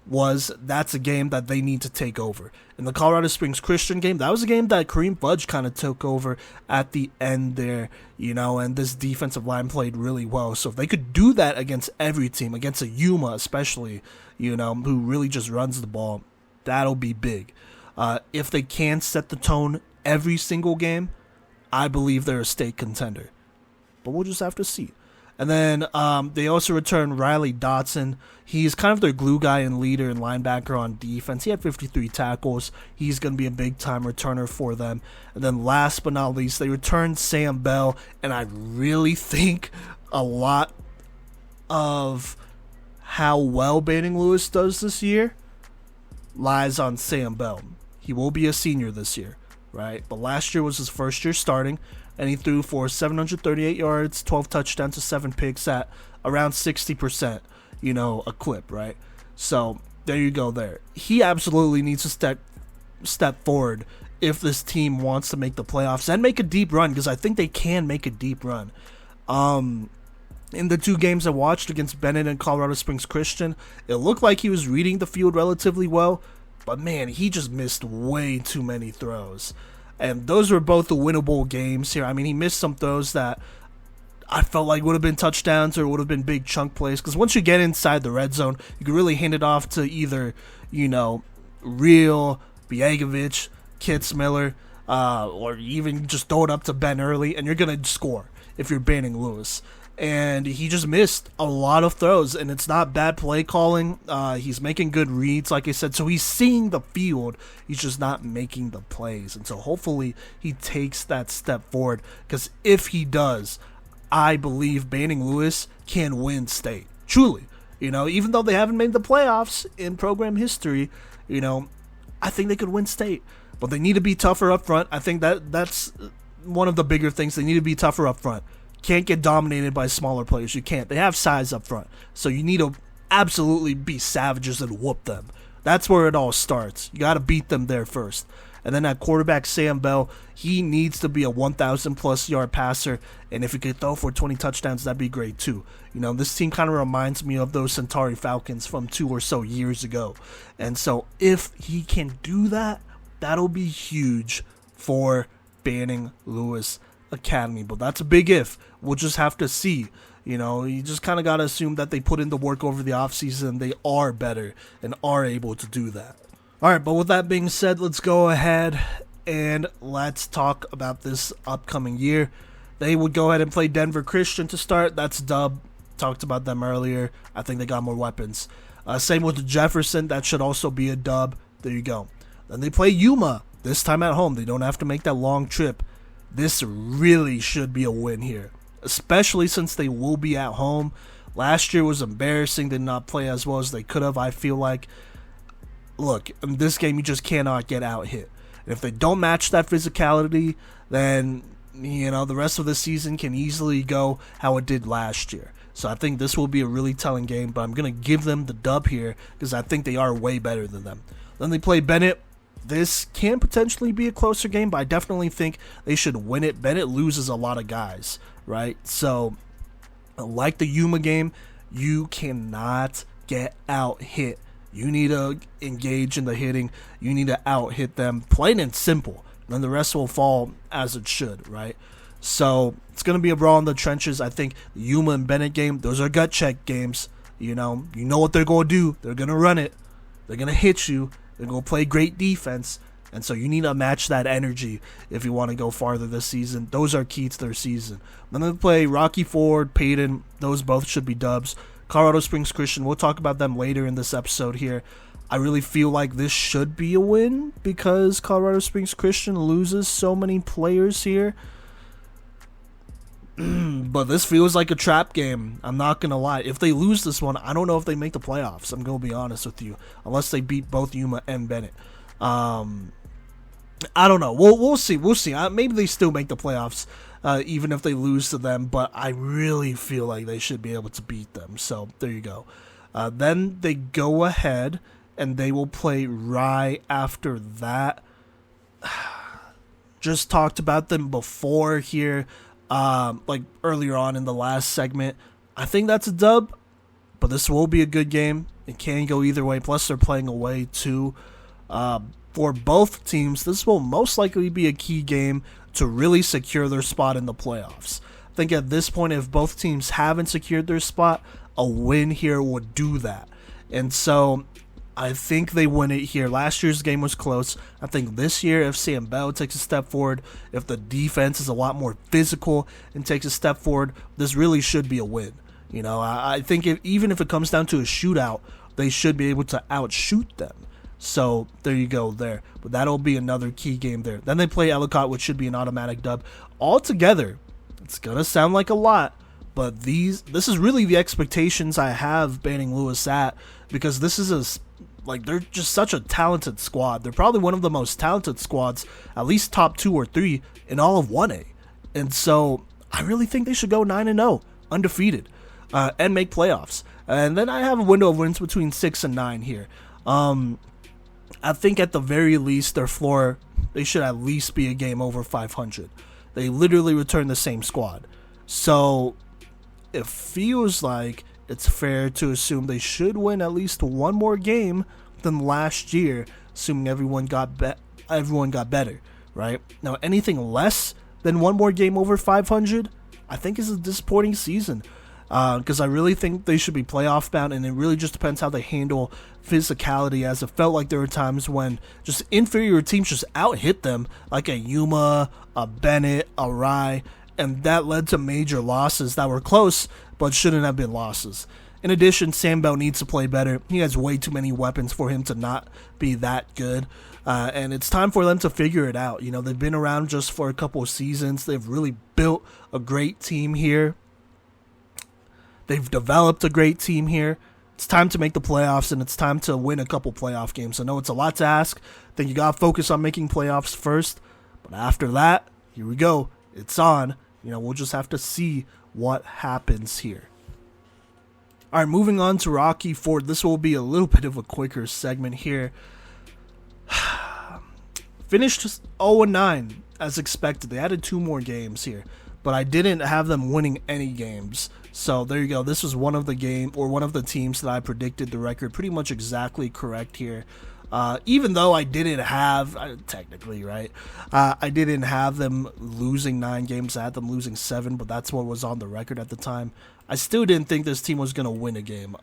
was. That's a game that they need to take over. In the Colorado Springs Christian game, that was a game that Kareem Fudge kind of took over at the end there, and this defensive line played really well. So if they could do that against every team, against a Yuma especially, who really just runs the ball, that'll be big. If they can set the tone every single game, I believe they're a state contender, but we'll just have to see. And then they also returned Riley Dotson. He's kind of their glue guy and leader and linebacker on defense. He had 53 tackles. He's going to be a big-time returner for them. And then last but not least, they returned Sam Bell, and I really think a lot of how well Banning Lewis does this year lies on Sam Bell. He will be a senior this year, right? But last year was his first year starting, and he threw for 738 yards, 12 touchdowns to 7 picks at around 60%, a clip, right? So there you go there. He absolutely needs to step forward if this team wants to make the playoffs and make a deep run, because I think they can make a deep run. In the 2 games I watched against Bennett and Colorado Springs Christian, it looked like he was reading the field relatively well, but man, he just missed way too many throws. And those were both the winnable games here. I mean, he missed some throws that I felt like would have been touchdowns or would have been big chunk plays. Because once you get inside the red zone, you can really hand it off to either, Real, Biegovic, Kitzmiller, or even just throw it up to Ben Early, and you're going to score if you're Banning Lewis. And he just missed a lot of throws, and it's not bad play calling. He's making good reads, like I said, so he's seeing the field. He's just not making the plays, and so hopefully he takes that step forward, because if he does, I believe Banning Lewis can win state. Truly, even though they haven't made the playoffs in program history, I think they could win state, but they need to be tougher up front. I think that's one of the bigger things. They need to be tougher up front. Can't get dominated by smaller players. You can't. They have size up front. So you need to absolutely be savages and whoop them. That's where it all starts. You got to beat them there first. And then at quarterback, Sam Bell, he needs to be a 1,000-plus yard passer. And if he could throw for 20 touchdowns, that'd be great too. This team kind of reminds me of those Centauri Falcons from 2 or so years ago. And so if he can do that, that'll be huge for Banning Lewis Academy. But that's a big if. We'll just have to see. You just kind of got to assume that they put in the work over the offseason. They are better and are able to do that. All right, but with that being said, let's go ahead and let's talk about this upcoming year. They would go ahead and play Denver Christian to start. That's dub. Talked about them earlier. I think they got more weapons. Same with Jefferson. That should also be a dub. There you go. Then they play Yuma. this time at home, they don't have to make that long trip. This really should be a win here, especially since they will be at home. Last year was embarrassing. Did not play as well as they could have, I feel like. Look, in this game, you just cannot get out hit. And if they don't match that physicality, then, the rest of the season can easily go how it did last year. So I think this will be a really telling game, but I'm going to give them the dub here because I think they are way better than them. Then they play Bennett. This can potentially be a closer game, but I definitely think they should win it. Bennett loses a lot of guys, right? So, like the Yuma game, you cannot get out hit. You need to engage in the hitting. You need to out hit them. Plain and simple. Then the rest will fall as it should, right? So, it's going to be a brawl in the trenches. I think the Yuma and Bennett game, those are gut check games. You know what they're going to do. They're going to run it. They're going to hit you. They're going to play great defense, and so you need to match that energy if you want to go farther this season. Those are key to their season. Then they play Rocky Ford, Peyton. Those both should be dubs. Colorado Springs Christian, we'll talk about them later in this episode here. I really feel like this should be a win because Colorado Springs Christian loses so many players here. But this feels like a trap game. I'm not going to lie. If they lose this one, I don't know if they make the playoffs. I'm going to be honest with you. Unless they beat both Yuma and Bennett. I don't know. We'll see. We'll see. Maybe they still make the playoffs, even if they lose to them. But I really feel like they should be able to beat them. So there you go. Then they go ahead and they will play Rye after that. Just talked about them before here. Like earlier on in the last segment. I think that's a dub, but this will be a good game. It can go either way. Plus, they're playing away too. For both teams, this will most likely be a key game to really secure their spot in the playoffs. I think at this point, if both teams haven't secured their spot, a win here would do that. And so I think they win it here. Last year's game was close. I think this year, if Sam Bell takes a step forward, if the defense is a lot more physical and takes a step forward, this really should be a win. I think even if it comes down to a shootout, they should be able to outshoot them. So there you go there. But that'll be another key game there. Then they play Ellicott, which should be an automatic dub. Altogether, it's going to sound like a lot, but this is really the expectations I have banning Lewis at, because this is they're just such a talented squad. They're probably one of the most talented squads, at least top 2 or 3 in all of 1A. And so I really think they should go 9-0, undefeated, and make playoffs. And then I have a window of wins between 6 and 9 here. I think at the very least, their floor, they should at least be a game over 500. They literally return the same squad. So it feels like it's fair to assume they should win at least one more game than last year, assuming everyone got better, right? Now, anything less than one more game over 500, I think is a disappointing season, because I really think they should be playoff bound, and it really just depends how they handle physicality, as it felt like there were times when just inferior teams just out-hit them, like a Yuma, a Bennett, a Rye, and that led to major losses that were close but shouldn't have been losses. In addition, Sam Bell needs to play better. He has way too many weapons for him to not be that good. And it's time for them to figure it out. They've been around just for a couple of seasons. They've really built a great team here. They've developed a great team here. It's time to make the playoffs, and it's time to win a couple playoff games. I know it's a lot to ask. I think you got to focus on making playoffs first. But after that, here we go. It's on. We'll just have to see what happens here. All right, moving on to Rocky Ford. This will be a little bit of a quicker segment here. Finished 0-9 as expected. They added 2 more games here, but I didn't have them winning any games. So there you go. This was one of the teams that I predicted the record pretty much exactly correct here. Even though I didn't have, technically, right? I didn't have them losing 9 games. I had them losing 7, but that's what was on the record at the time. I still didn't think this team was going to win a game.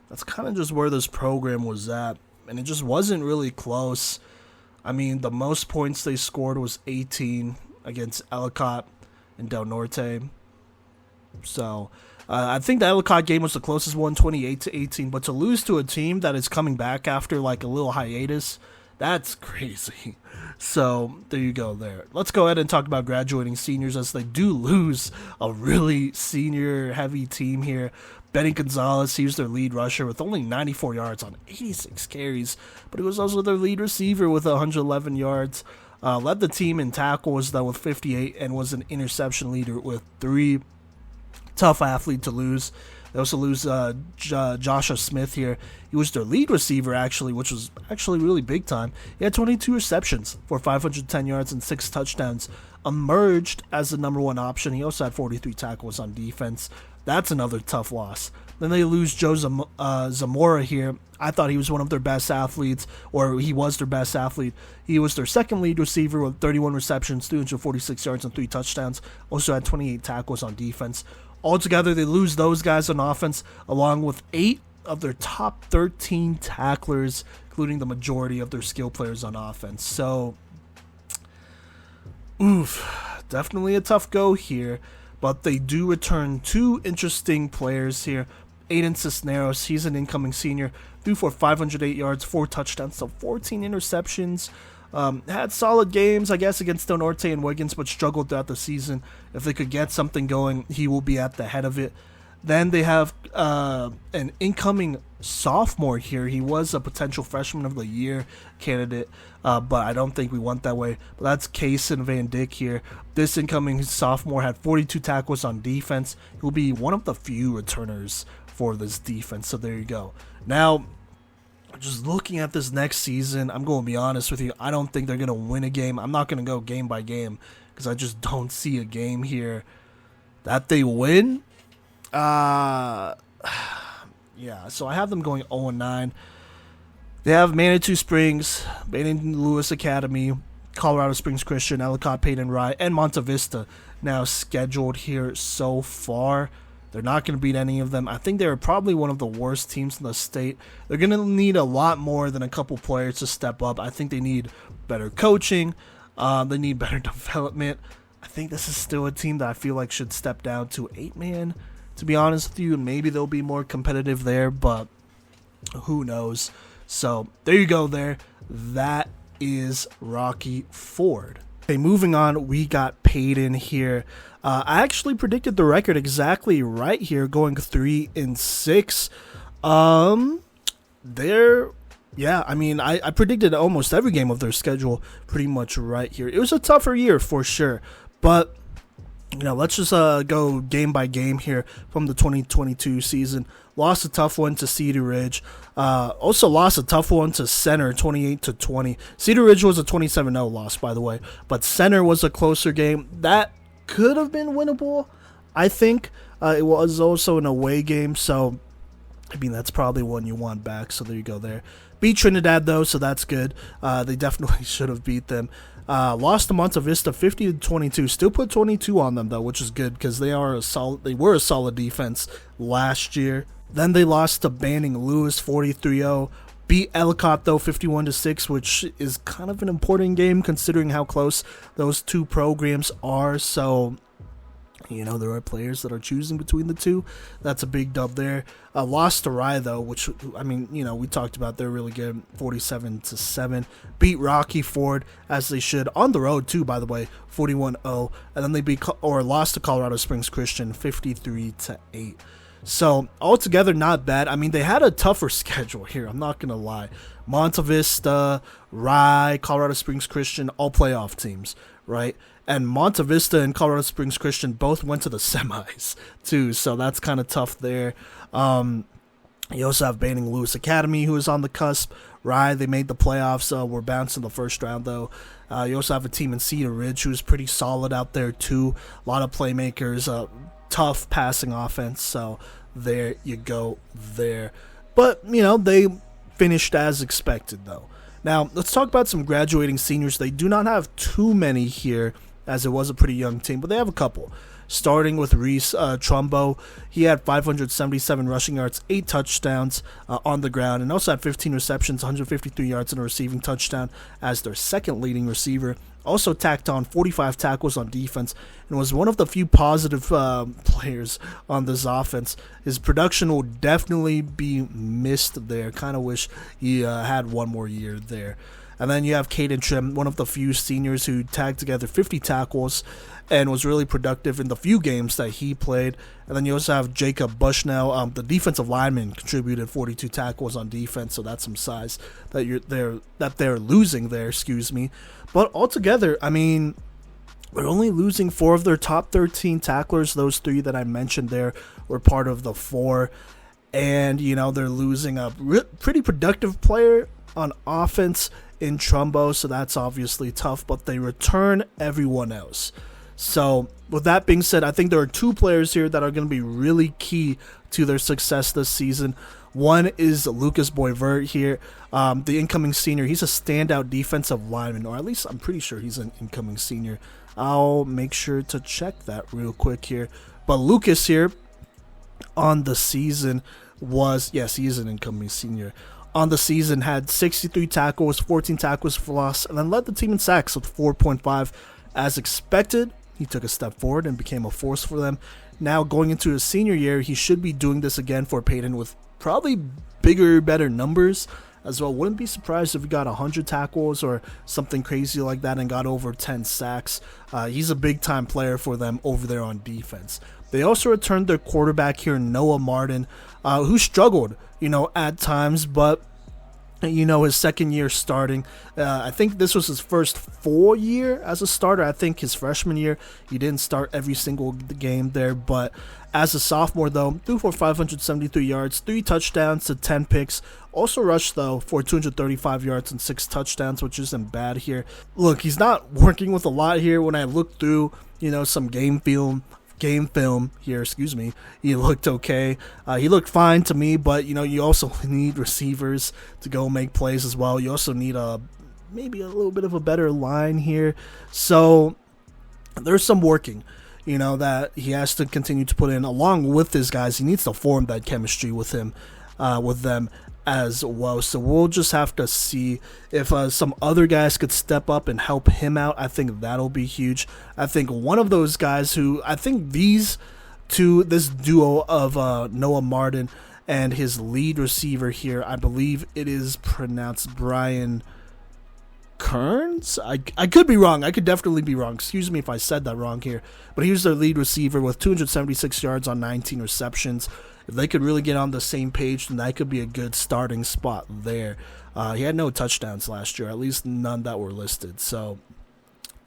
That's kind of just where this program was at, and it just wasn't really close. I mean, the most points they scored was 18 against Ellicott and Del Norte. So I think the Ellicott game was the closest one, 28-18. But to lose to a team that is coming back after like a little hiatus, That's crazy. So there you go there. Let's go ahead and talk about graduating seniors, as they do lose a really senior heavy team here. Benny Gonzalez, he was their lead rusher with only 94 yards on 86 carries, but he was also their lead receiver with 111 yards. Led the team in tackles though with 58, and was an interception leader with 3. Tough athlete to lose. They also lose Joshua Smith here. He was their lead receiver, actually, which was actually really big time. He had 22 receptions for 510 yards and 6 touchdowns. Emerged as the number 1 option. He also had 43 tackles on defense. That's another tough loss. Then they lose Joe Zamora here. I thought he was one of their best athletes, or he was their best athlete. He was their second lead receiver with 31 receptions, 346 yards, and 3 touchdowns. Also had 28 tackles on defense. Altogether, they lose those guys on offense, along with 8 of their top 13 tacklers, including the majority of their skill players on offense. So, definitely a tough go here. But they do return 2 interesting players here. Aiden Cisneros, he's an incoming senior, threw for 508 yards, 4 touchdowns, so 14 interceptions. Had solid games, I guess, against Del Norte and Wiggins, but struggled throughout the season. If they could get something going, he will be at the head of it. Then they have an incoming sophomore here. He was a potential freshman of the year candidate, but I don't think we went that way. But that's Kaysen Van Dyck here. This incoming sophomore had 42 tackles on defense. He'll be one of the few returners for this defense. So there you go. Now, just looking at this next season, I'm going to be honest with you. I don't think they're going to win a game. I'm not going to go game by game because I just don't see a game here that they win. Yeah, so I have them going 0-9. They have Manitou Springs, Baden Lewis Academy, Colorado Springs Christian, Ellicott, Peyton, Rye, and Monte Vista now scheduled here so far. They're not going to beat any of them. I think they're probably one of the worst teams in the state. They're going to need a lot more than a couple players to step up. I think they need better coaching. They need better development. I think this is still a team that I feel like should step down to 8-man, to be honest with you. Maybe they'll be more competitive there, but who knows. So there you go there. That is Rocky Ford. Okay, moving on, we got Peyton here. I actually predicted the record exactly right here, going 3-6. I predicted almost every game of their schedule pretty much right here. It was a tougher year for sure, but let's just go game by game here from the 2022 season. Lost a tough one to Cedar Ridge. Also lost a tough one to Center, 28-20. Cedar Ridge was a 27-0 loss, by the way, but Center was a closer game. That could have been winnable, I think. It was also an away game, so that's probably one you want back. So there you go there. Beat Trinidad though, so that's good. They definitely should have beat them. Lost to Monte Vista 50-22. Still put 22 on them though, which is good because they were a solid defense last year. Then they lost to Banning Lewis 43-0. Beat Ellicott though 51-6, which is kind of an important game considering how close those two programs are. So there are players that are choosing between the two. That's a big dub there. Lost to Rye though, which we talked about. They're really good, 47-7. Beat Rocky Ford as they should on the road too, by the way, 41-0. And then they lost to Colorado Springs Christian 53-8. So altogether, not bad. They had a tougher schedule here. I'm not gonna lie. Monte Vista, Rye, Colorado Springs Christian, all playoff teams, right? And Monte Vista and Colorado Springs Christian both went to the semis too, so that's kind of tough there. You also have Banning Lewis Academy, who is on the cusp. Rye, they made the playoffs. Were bounced in the first round though. You also have a team in Cedar Ridge who's pretty solid out there too. A lot of playmakers. Tough passing offense, so there you go there. But, they finished as expected, though. Now, let's talk about some graduating seniors. They do not have too many here, as it was a pretty young team, but they have a couple. Starting with Reese Trumbo, he had 577 rushing yards, 8 touchdowns on the ground, and also had 15 receptions, 153 yards, and a receiving touchdown as their second leading receiver. Also tacked on 45 tackles on defense and was one of the few positive players on this offense. His production will definitely be missed there. Kind of wish he had one more year there. And then you have Caden Trim, one of the few seniors who tagged together 50 tackles and was really productive in the few games that he played. And then you also have Jacob Bushnell, the defensive lineman, contributed 42 tackles on defense, so that's some size that they're losing there, excuse me. But altogether, I mean, they're only losing 4 of their top 13 tacklers. Those 3 that I mentioned there were part of the 4. And, you know, they're losing a pretty productive player on offense in Trumbo, so that's obviously tough, but they return everyone else. So, with that being said, I think there are 2 players here that are going to be really key to their success this season. One is Lucas Boisvert here, the incoming senior. He's a standout defensive lineman, or at least I'm pretty sure he's an incoming senior. I'll make sure to check that real quick here. But Lucas here on the season yes, he is an incoming senior. On the season, had 63 tackles, 14 tackles for loss, and then led the team in sacks with 4.5. As expected, he took a step forward and became a force for them. Now, going into his senior year, he should be doing this again for Peyton with probably bigger, better numbers as well. Wouldn't be surprised if he got 100 tackles or something crazy like that and got over 10 sacks. He's a big-time player for them over there on defense. They also returned their quarterback here, Noah Martin, who struggled, at times, but his second year starting. I think this was his first full year as a starter. I think his freshman year, he didn't start every single game there, but as a sophomore, though, threw for 573 yards, 3 touchdowns to 10 picks. Also rushed, though, for 235 yards and 6 touchdowns, which isn't bad here. Look, he's not working with a lot here. When I looked through, some game film here, he looked okay. He looked fine to me, but you also need receivers to go make plays as well. You also need maybe a little bit of a better line here. So there's some working that he has to continue to put in along with his guys. He needs to form that chemistry with them as well. So we'll just have to see if some other guys could step up and help him out. I think that'll be huge. I think one of those guys this duo of Noah Martin and his lead receiver here, I believe it is pronounced Brian Kearns. I could be wrong. I could definitely be wrong. Excuse me if I said that wrong here. But he was their lead receiver with 276 yards on 19 receptions. If they could really get on the same page, then that could be a good starting spot there. He had no touchdowns last year, at least none that were listed. So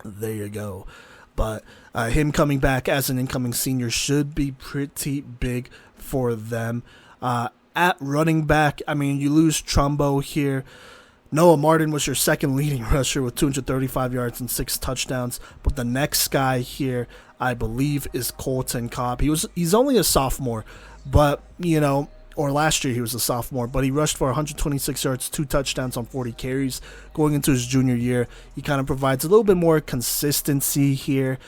there you go. But him coming back as an incoming senior should be pretty big for them. At running back, you lose Trumbo here. Noah Martin was your second leading rusher with 235 yards and 6 touchdowns. But the next guy here, I believe, is Colton Cobb. He's only a sophomore, but, or last year he was a sophomore, but he rushed for 126 yards, 2 touchdowns on 40 carries. Going into his junior year, he kind of provides a little bit more consistency here,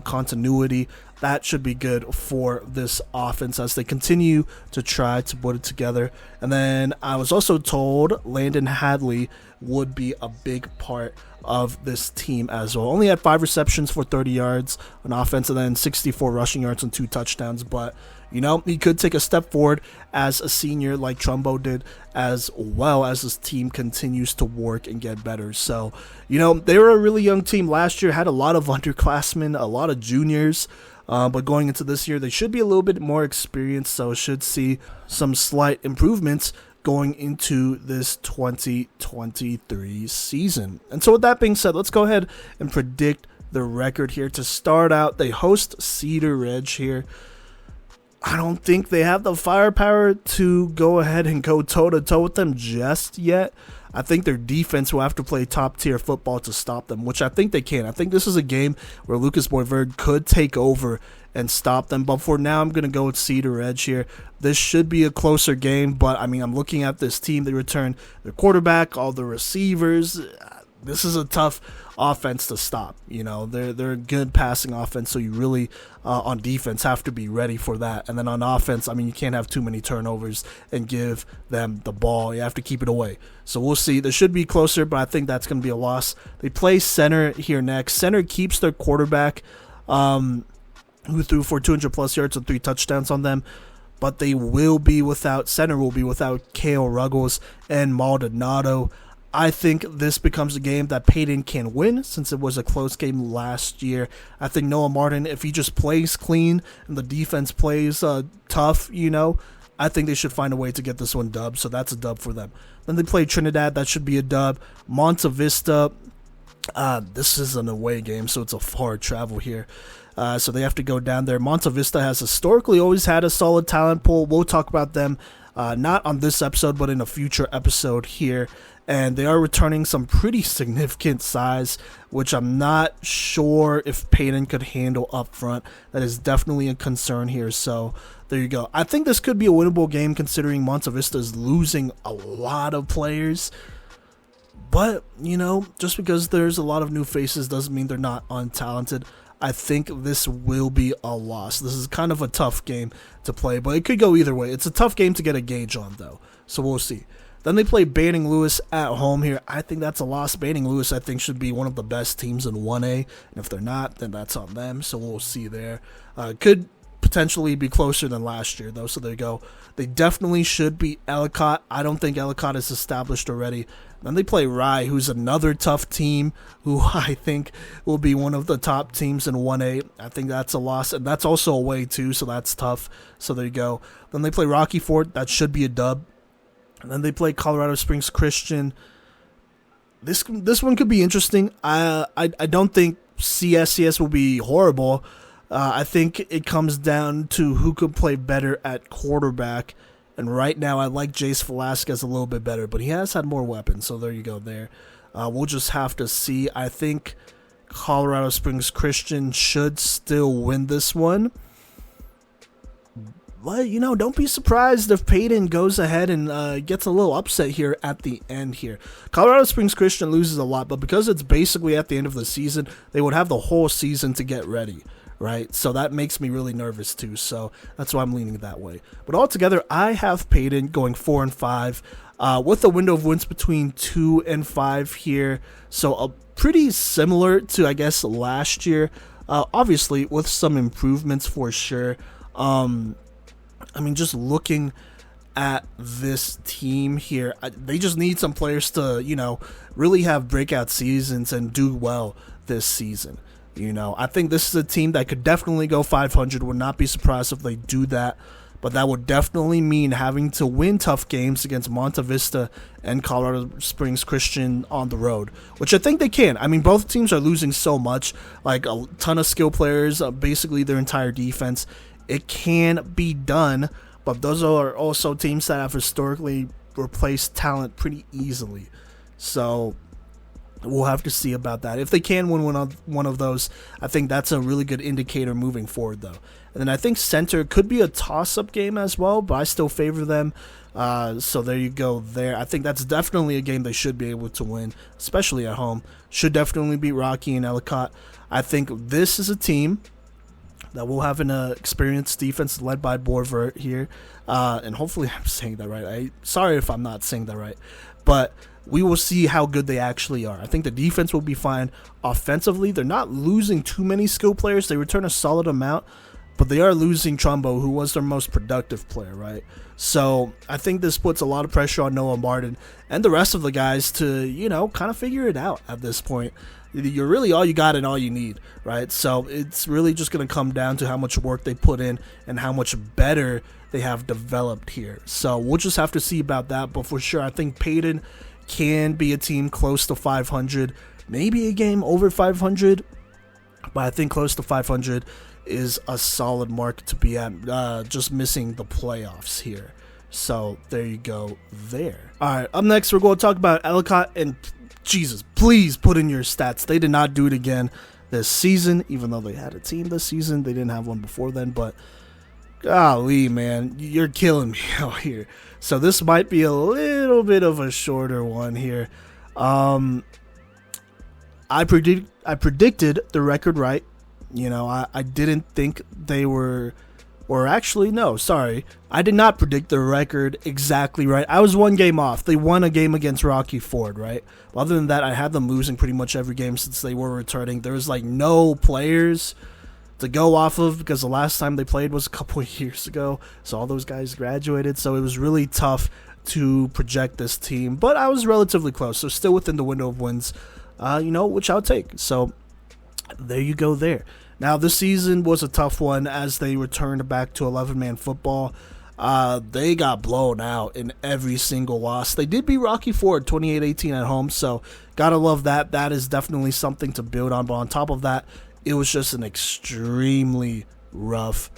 continuity. That should be good for this offense as they continue to try to put it together. And then I was also told Landon Hadley would be a big part of this team as well. Only had 5 receptions for 30 yards on offense and then 64 rushing yards and 2 touchdowns. But, he could take a step forward as a senior like Trumbo did, as well as this team continues to work and get better. So, they were a really young team last year, had a lot of underclassmen, a lot of juniors. But going into this year, they should be a little bit more experienced, so should see some slight improvements going into this 2023 season. And so with that being said, let's go ahead and predict the record here. To start out, they host Cedar Ridge here. I don't think they have the firepower to go ahead and go toe-to-toe with them just yet. I think their defense will have to play top-tier football to stop them, which I think they can. I think this is a game where Lucas Boisvert could take over and stop them. But for now, I'm going to go with Cedar Ridge here. This should be a closer game, but, I'm looking at this team. They return their quarterback, all the receivers. This is a tough offense to stop. They're a good passing offense, so you really, on defense, have to be ready for that. And then on offense, you can't have too many turnovers and give them the ball. You have to keep it away. So we'll see. This should be closer, but I think that's going to be a loss. They play center here next. Center keeps their quarterback, who threw for 200-plus yards and 3 touchdowns on them. But center will be without Cale Ruggles and Maldonado. I think this becomes a game that Peyton can win since it was a close game last year. I think Noah Martin, if he just plays clean and the defense plays tough, I think they should find a way to get this one dubbed. So that's a dub for them. Then they play Trinidad. That should be a dub. Buena Vista. This is an away game, so it's a far travel here. So they have to go down there. Buena Vista has historically always had a solid talent pool. We'll talk about them not on this episode, but in a future episode here. And they are returning some pretty significant size, which I'm not sure if Peyton could handle up front. That is definitely a concern here. So there you go. I think this could be a winnable game considering Buena Vista is losing a lot of players. But, just because there's a lot of new faces doesn't mean they're not untalented. I think this will be a loss. This is kind of a tough game to play, but it could go either way. It's a tough game to get a gauge on, though. So we'll see. Then they play Banning Lewis at home here. I think that's a loss. Banning Lewis, I think, should be one of the best teams in 1A. And if they're not, then that's on them. So we'll see there. Could potentially be closer than last year, though. So there you go. They definitely should beat Ellicott. I don't think Ellicott is established already. Then they play Rye, who's another tough team, who I think will be one of the top teams in 1A. I think that's a loss. And that's also away, too, so that's tough. So there you go. Then they play Rocky Ford. That should be a dub. And then they play Colorado Springs Christian. This one could be interesting. I don't think CSCS will be horrible. I think it comes down to who could play better at quarterback. And right now I like Jace Velasquez a little bit better, but he has had more weapons. So there you go there. We'll just have to see. I think Colorado Springs Christian should still win this one. But, don't be surprised if Peyton goes ahead and gets a little upset here at the end here. Colorado Springs Christian loses a lot, but because it's basically at the end of the season, they would have the whole season to get ready, right? So that makes me really nervous too, so that's why I'm leaning that way. But altogether, I have Peyton going 4-5 with a window of wins between 2 and 5 here. So pretty similar to, I guess, last year. Obviously, with some improvements for sure. Just looking at this team here, they just need some players to, really have breakout seasons and do well this season. I think this is a team that could definitely go 500. Would not be surprised if they do that. But that would definitely mean having to win tough games against Buena Vista and Colorado Springs Christian on the road, which I think they can. Both teams are losing so much, like a ton of skill players, basically their entire defense. It can be done, but those are also teams that have historically replaced talent pretty easily. So we'll have to see about that. If they can win one of those, I think that's a really good indicator moving forward, though. And then I think center could be a toss-up game as well, but I still favor them. So there you go there. I think that's definitely a game they should be able to win, especially at home. Should definitely beat Rocky and Ellicott. I think this is a team that will have an experienced defense led by Borvert here. And hopefully I'm saying that right. Sorry if I'm not saying that right. But we will see how good they actually are. I think the defense will be fine. Offensively, they're not losing too many skill players. They return a solid amount. But they are losing Trumbo, who was their most productive player, right? So I think this puts a lot of pressure on Noah Martin and the rest of the guys to, kind of figure it out at this point. You're really all you got and all you need, right? So it's really just going to come down to how much work they put in and how much better they have developed here. So we'll just have to see about that. But for sure, I think Peyton can be a team close to 500, maybe a game over 500. But I think close to 500 is a solid mark to be at, just missing the playoffs here. So there you go there. All right, up next, we're going to talk about Ellicott, and Jesus, please put in your stats. They did not do it again this season, even though they had a team this season. They didn't have one before then, but golly, man, you're killing me out here. So this might be a little bit of a shorter one here. I predicted the record right. I didn't think they were, or actually, no, sorry. I did not predict the record exactly right. I was one game off. They won a game against Rocky Ford, right? But other than that, I had them losing pretty much every game since they were returning. There was no players to go off of because the last time they played was a couple of years ago. So all those guys graduated. So it was really tough to project this team, but I was relatively close, so still within the window of wins, which I'll take. So there you go there. Now, this season was a tough one as they returned back to 11-man football. They got blown out in every single loss. They did beat Rocky Ford 28-18 at home, so gotta love that. That is definitely something to build on, but on top of that, it was just an extremely rough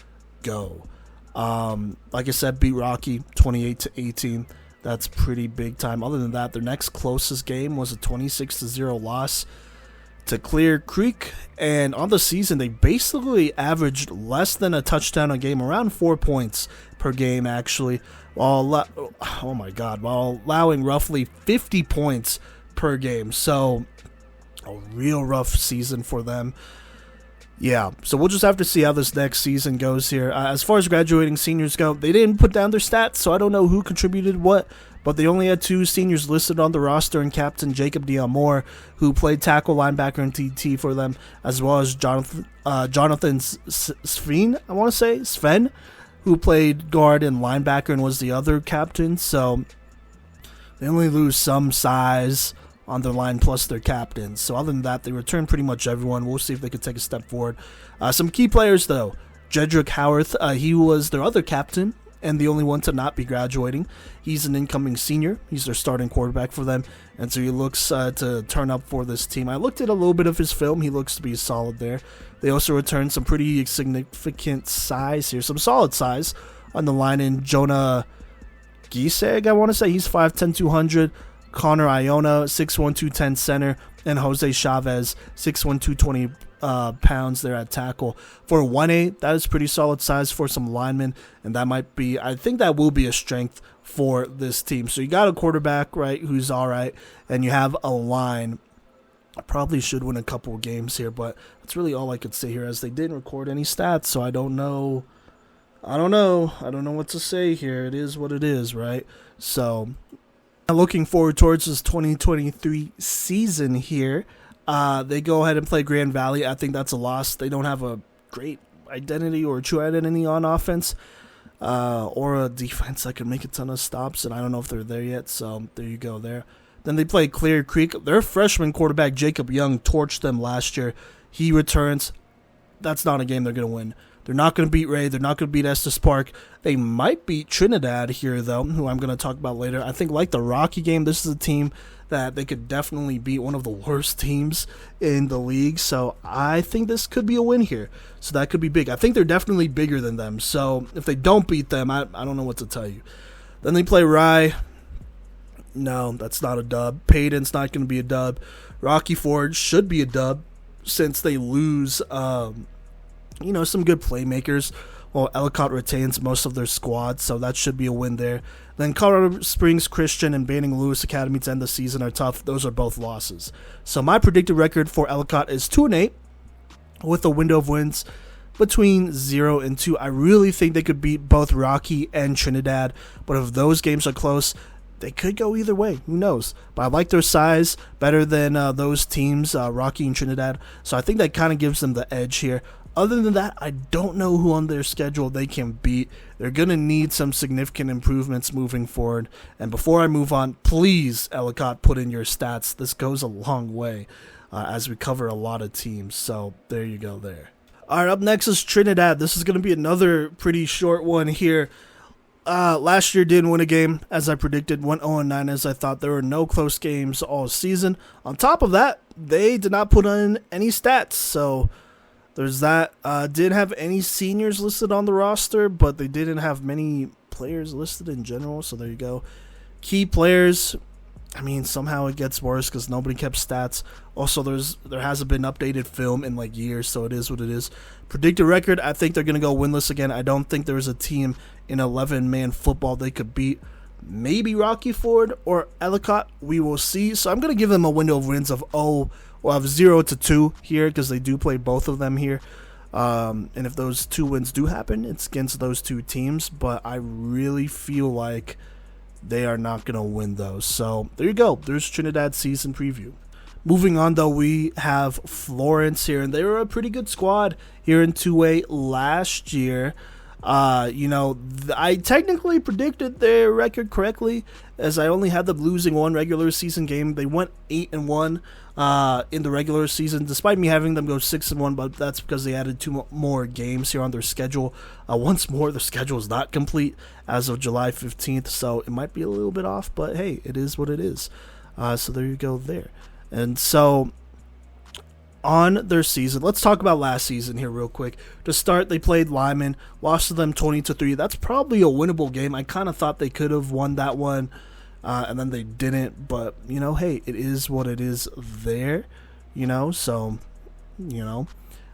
go. Like I said, beat Rocky 28-18. That's pretty big time. Other than that, their next closest game was a 26-0 loss to Clear Creek, and on the season they basically averaged less than a touchdown a game, around 4 points per game actually, while allowing roughly 50 points per game. So a real rough season for them. Yeah, so we'll just have to see how this next season goes here. As far as graduating seniors go, they didn't put down their stats, so I don't know who contributed what, but they only had 2 seniors listed on the roster, and Captain Jacob Diamore, who played tackle, linebacker, and TT for them, as well as Jonathan Sven, who played guard and linebacker and was the other captain. So they only lose some size on their line plus their captains. So other than that, they return pretty much everyone. We'll see if they could take a step forward. Some key players, though. Jedrick Howarth, he was their other captain and the only one to not be graduating. He's an incoming senior. He's their starting quarterback for them, and so he looks to turn up for this team. I looked at a little bit of his film. He looks to be solid there. They also returned some pretty significant size here, some solid size on the line in Jonah Gieseg, I want to say. He's 5'10", 200. Connor Iona, 6'1", 210 center, and Jose Chavez, 6'1", 220 pounds there at tackle. For 1A, that is pretty solid size for some linemen, and I think that will be a strength for this team. So you got a quarterback, right, who's all right, and you have a line. I probably should win a couple of games here, but that's really all I could say here, as they didn't record any stats, so I don't know what to say here. It is what it is, right? So looking forward towards this 2023 season here. They go ahead and play Grand Valley. I think that's a loss. They don't have a great identity or a true identity on offense or a defense that can make a ton of stops, and I don't know if they're there yet, so there you go there. Then they play Clear Creek. Their freshman quarterback, Jacob Young, torched them last year. He returns. That's not a game they're going to win. They're not going to beat Ray. They're not going to beat Estes Park. They might beat Trinidad here, though, who I'm going to talk about later. I think, like the Rocky game, this is a team that they could definitely beat, one of the worst teams in the league. So I think this could be a win here. So that could be big. I think they're definitely bigger than them. So if they don't beat them, I don't know what to tell you. Then they play Rye. No, that's not a dub. Peyton's not going to be a dub. Rocky Ford should be a dub since they lose some good playmakers. Well, Ellicott retains most of their squad, so that should be a win there. Then Colorado Springs Christian and Banning Lewis Academy to end the season are tough. Those are both losses. So my predicted record for Ellicott is 2-8 with a window of wins between 0 and 2. I really think they could beat both Rocky and Trinidad, but if those games are close, they could go either way. Who knows? But I like their size better than those teams, Rocky and Trinidad. So I think that kind of gives them the edge here. Other than that, I don't know who on their schedule they can beat. They're going to need some significant improvements moving forward. And before I move on, please, Ellicott, put in your stats. This goes a long way as we cover a lot of teams. So there you go there. All right, up next is Trinidad. This is going to be another pretty short one here. Last year didn't win a game, as I predicted, went 0-9 as I thought. There were no close games all season. On top of that, they did not put in any stats, so there's that. Didn't have any seniors listed on the roster, but they didn't have many players listed in general, so there you go. Key players, I mean, somehow it gets worse because nobody kept stats. Also, there hasn't been updated film in like years, so it is what it is. Predicted record, I think they're going to go winless again. I don't think there's a team in 11-man football they could beat. Maybe Rocky Ford or Ellicott, we will see. So I'm going to give them a window of wins of 0 to 2 here because they do play both of them here. And if those 2 wins do happen, it's against those 2 teams. But I really feel like they are not going to win those. So there you go. There's Trinidad's season preview. Moving on, though, we have Florence here, and they were a pretty good squad here in 2A last year. I technically predicted their record correctly, as I only had them losing one regular season game. They went 8-1 in the regular season, despite me having them go 6-1. But that's because they added two more games here on their schedule. Once more, the schedule is not complete as of July 15th, so it might be a little bit off. But hey, it is what it is. So there you go there. And so on their season, let's talk about last season here real quick. To start, they played Lyman, lost to them 20-3. That's probably a winnable game. I kind of thought they could have won that one, and then they didn't. But hey, it is what it is there. So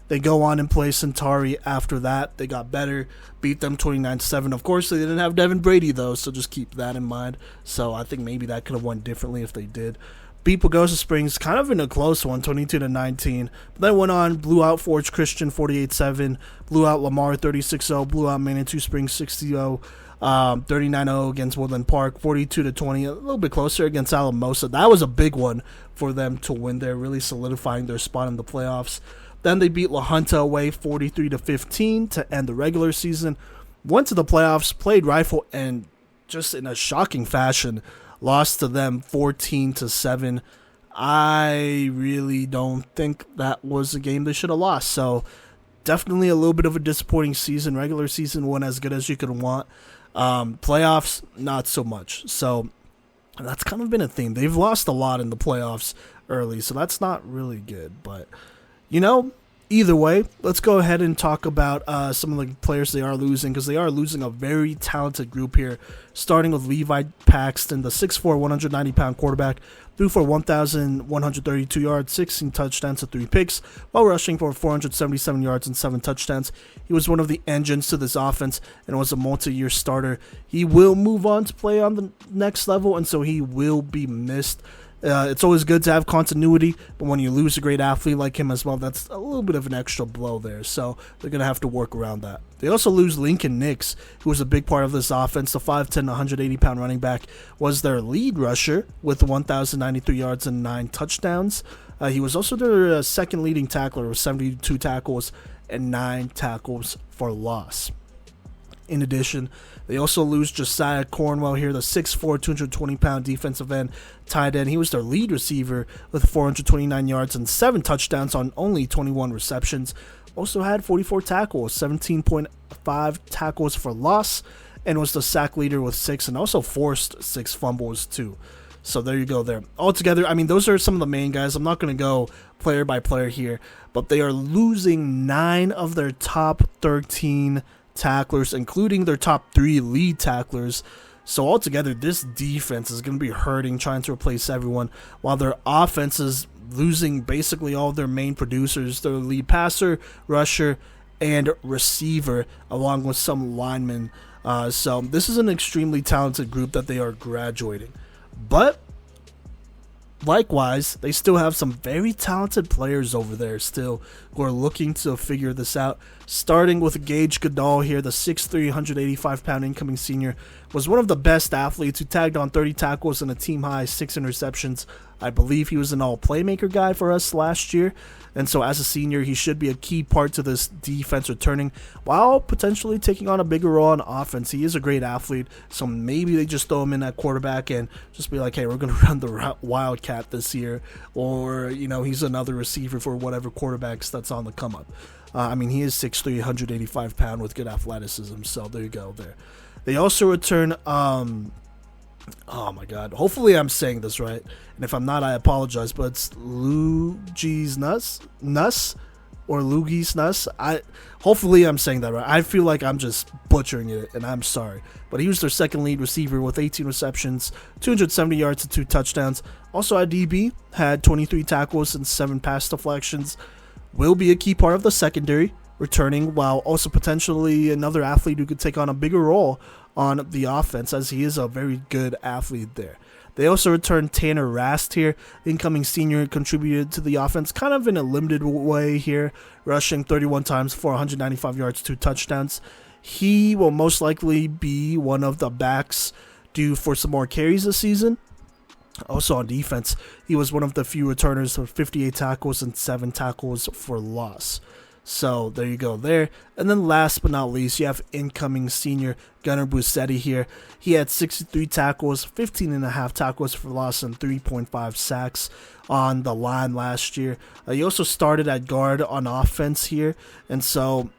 they go on and play Centauri after that. They got better, beat them 29-7. Of course, they didn't have Devin Brady though, so just keep that in mind. So I think maybe that could have went differently if they did. Beat Pagosa Springs kind of in a close one, 22-19. But then went on, blew out Forge Christian 48-7, blew out Lamar 36-0, blew out Manitou Springs 60-0, 39-0 against Woodland Park, 42-20, a little bit closer against Alamosa. That was a big one for them to win there, really solidifying their spot in the playoffs. Then they beat La Junta away 43-15 to end the regular season. Went to the playoffs, played Rifle, and just in a shocking fashion, lost to them 14-7. I really don't think that was a game they should have lost. So definitely a little bit of a disappointing season. Regular season went as good as you could want. Playoffs, not so much. So that's kind of been a theme. They've lost a lot in the playoffs early, so that's not really good. But, either way, let's go ahead and talk about some of the players they are losing, because they are losing a very talented group here, starting with Levi Paxton, the 6'4", 190-pound quarterback, threw for 1,132 yards, 16 touchdowns to 3 picks, while rushing for 477 yards and 7 touchdowns. He was one of the engines to this offense and was a multi-year starter. He will move on to play on the next level, and so he will be missed. It's always good to have continuity, but when you lose a great athlete like him as well, that's a little bit of an extra blow there, so they're going to have to work around that. They also lose Lincoln Nix, who was a big part of this offense. The 5'10", 180-pound running back was their lead rusher with 1,093 yards and 9 touchdowns. He was also their second leading tackler with 72 tackles and 9 tackles for loss. In addition, they also lose Josiah Cornwell here, the 6'4", 220-pound defensive end tight end. He was their lead receiver with 429 yards and 7 touchdowns on only 21 receptions. Also had 44 tackles, 17.5 tackles for loss, and was the sack leader with 6, and also forced 6 fumbles too. So there you go there. Altogether, those are some of the main guys. I'm not going to go player by player here, but they are losing 9 of their top 13 tacklers, including their top 3 lead tacklers. So altogether, this defense is going to be hurting, trying to replace everyone, while their offense is losing basically all of their main producers, their lead passer, rusher, and receiver, along with some linemen. So this is an extremely talented group that they are graduating. But likewise, they still have some very talented players over there still who are looking to figure this out. Starting with Gage Goodall here, the 6'3", 185-pound incoming senior, was one of the best athletes who tagged on 30 tackles and a team-high 6 interceptions. I believe he was an all-Playmaker guy for us last year, and so as a senior, he should be a key part to this defense returning, while potentially taking on a bigger role on offense. He is a great athlete, so maybe they just throw him in at quarterback and just be like, hey, we're going to run the Wildcat this year, or, he's another receiver for whatever quarterbacks that's on the come-up. He is 6'3", 185-pound with good athleticism, so there you go there. They also return, oh my god, hopefully I'm saying this right, and if I'm not, I apologize, but it's Lugi's Nuss, or Lugi's Nuss. Hopefully I'm saying that right. I feel like I'm just butchering it, and I'm sorry. But he was their second lead receiver with 18 receptions, 270 yards and 2 touchdowns. Also at DB, had 23 tackles and 7 pass deflections. Will be a key part of the secondary, returning, while also potentially another athlete who could take on a bigger role on the offense, as he is a very good athlete there. They also returned Tanner Rast here, incoming senior, contributed to the offense kind of in a limited way here, rushing 31 times for 195 yards, 2 touchdowns. He will most likely be one of the backs due for some more carries this season. Also on defense, he was one of the few returners with 58 tackles and 7 tackles for loss. So there you go there. And then last but not least, you have incoming senior Gunnar Bussetti here. He had 63 tackles, 15.5 tackles for loss, and 3.5 sacks on the line last year. He also started at guard on offense here. And so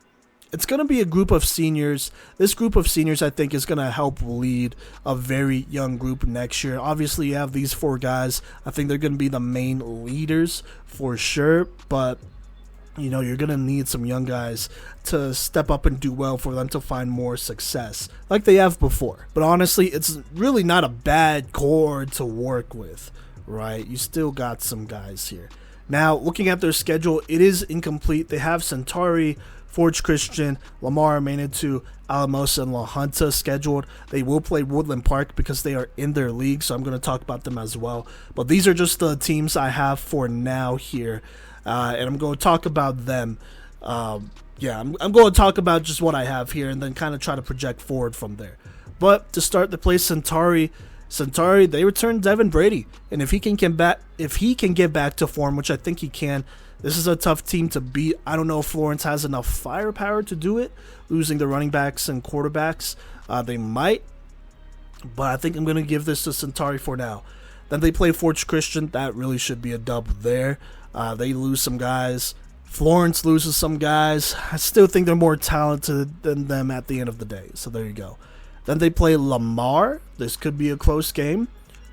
it's going to be a group of seniors. This group of seniors, I think, is going to help lead a very young group next year. Obviously, you have these 4 guys. I think they're going to be the main leaders for sure. But you know, you're going to need some young guys to step up and do well for them to find more success like they have before. But honestly, it's really not a bad core to work with, right? You still got some guys here. Now, looking at their schedule, it is incomplete. They have Centauri, Forge Christian, Lamar, Manitou, Alamosa, and La Junta scheduled. They will play Woodland Park because they are in their league, so I'm going to talk about them as well. But these are just the teams I have for now here. And I'm going to talk about them. I'm going to talk about just what I have here and then kind of try to project forward from there. But to start, they play Centauri. Centauri, they return Devin Brady, and if he can get back to form, which I think he can, this is a tough team to beat. I don't know if Florence has enough firepower to do it, losing the running backs and quarterbacks. They might, but I think I'm going to give this to Centauri for now. Then they play Forge Christian. That really should be a dub there. They lose some guys. Florence loses some guys. I still think they're more talented than them at the end of the day. So there you go. Then they play Lamar. This could be a close game,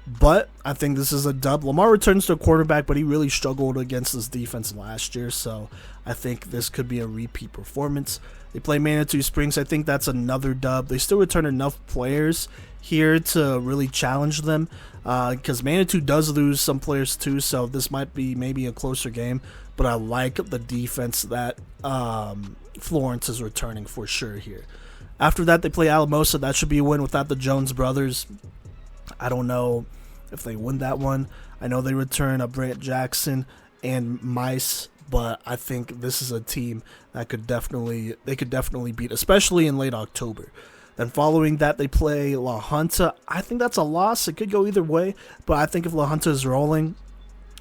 but I think this is a dub. Lamar returns to quarterback, but he really struggled against this defense last year. So I think this could be a repeat performance. They play Manitou Springs. I think that's another dub. They still return enough players here to really challenge them because Manitou does lose some players too, so this might be maybe a closer game, but I like the defense that Florence is returning for sure here. After that, they play Alamosa. That should be a win without the Jones brothers. I don't know if they win that one. I know they return a Brant Jackson and Mice, but I think this is a team that could definitely beat, especially in late October. Then following that, they play La Junta. I think that's a loss. It could go either way, but I think if La Junta is rolling,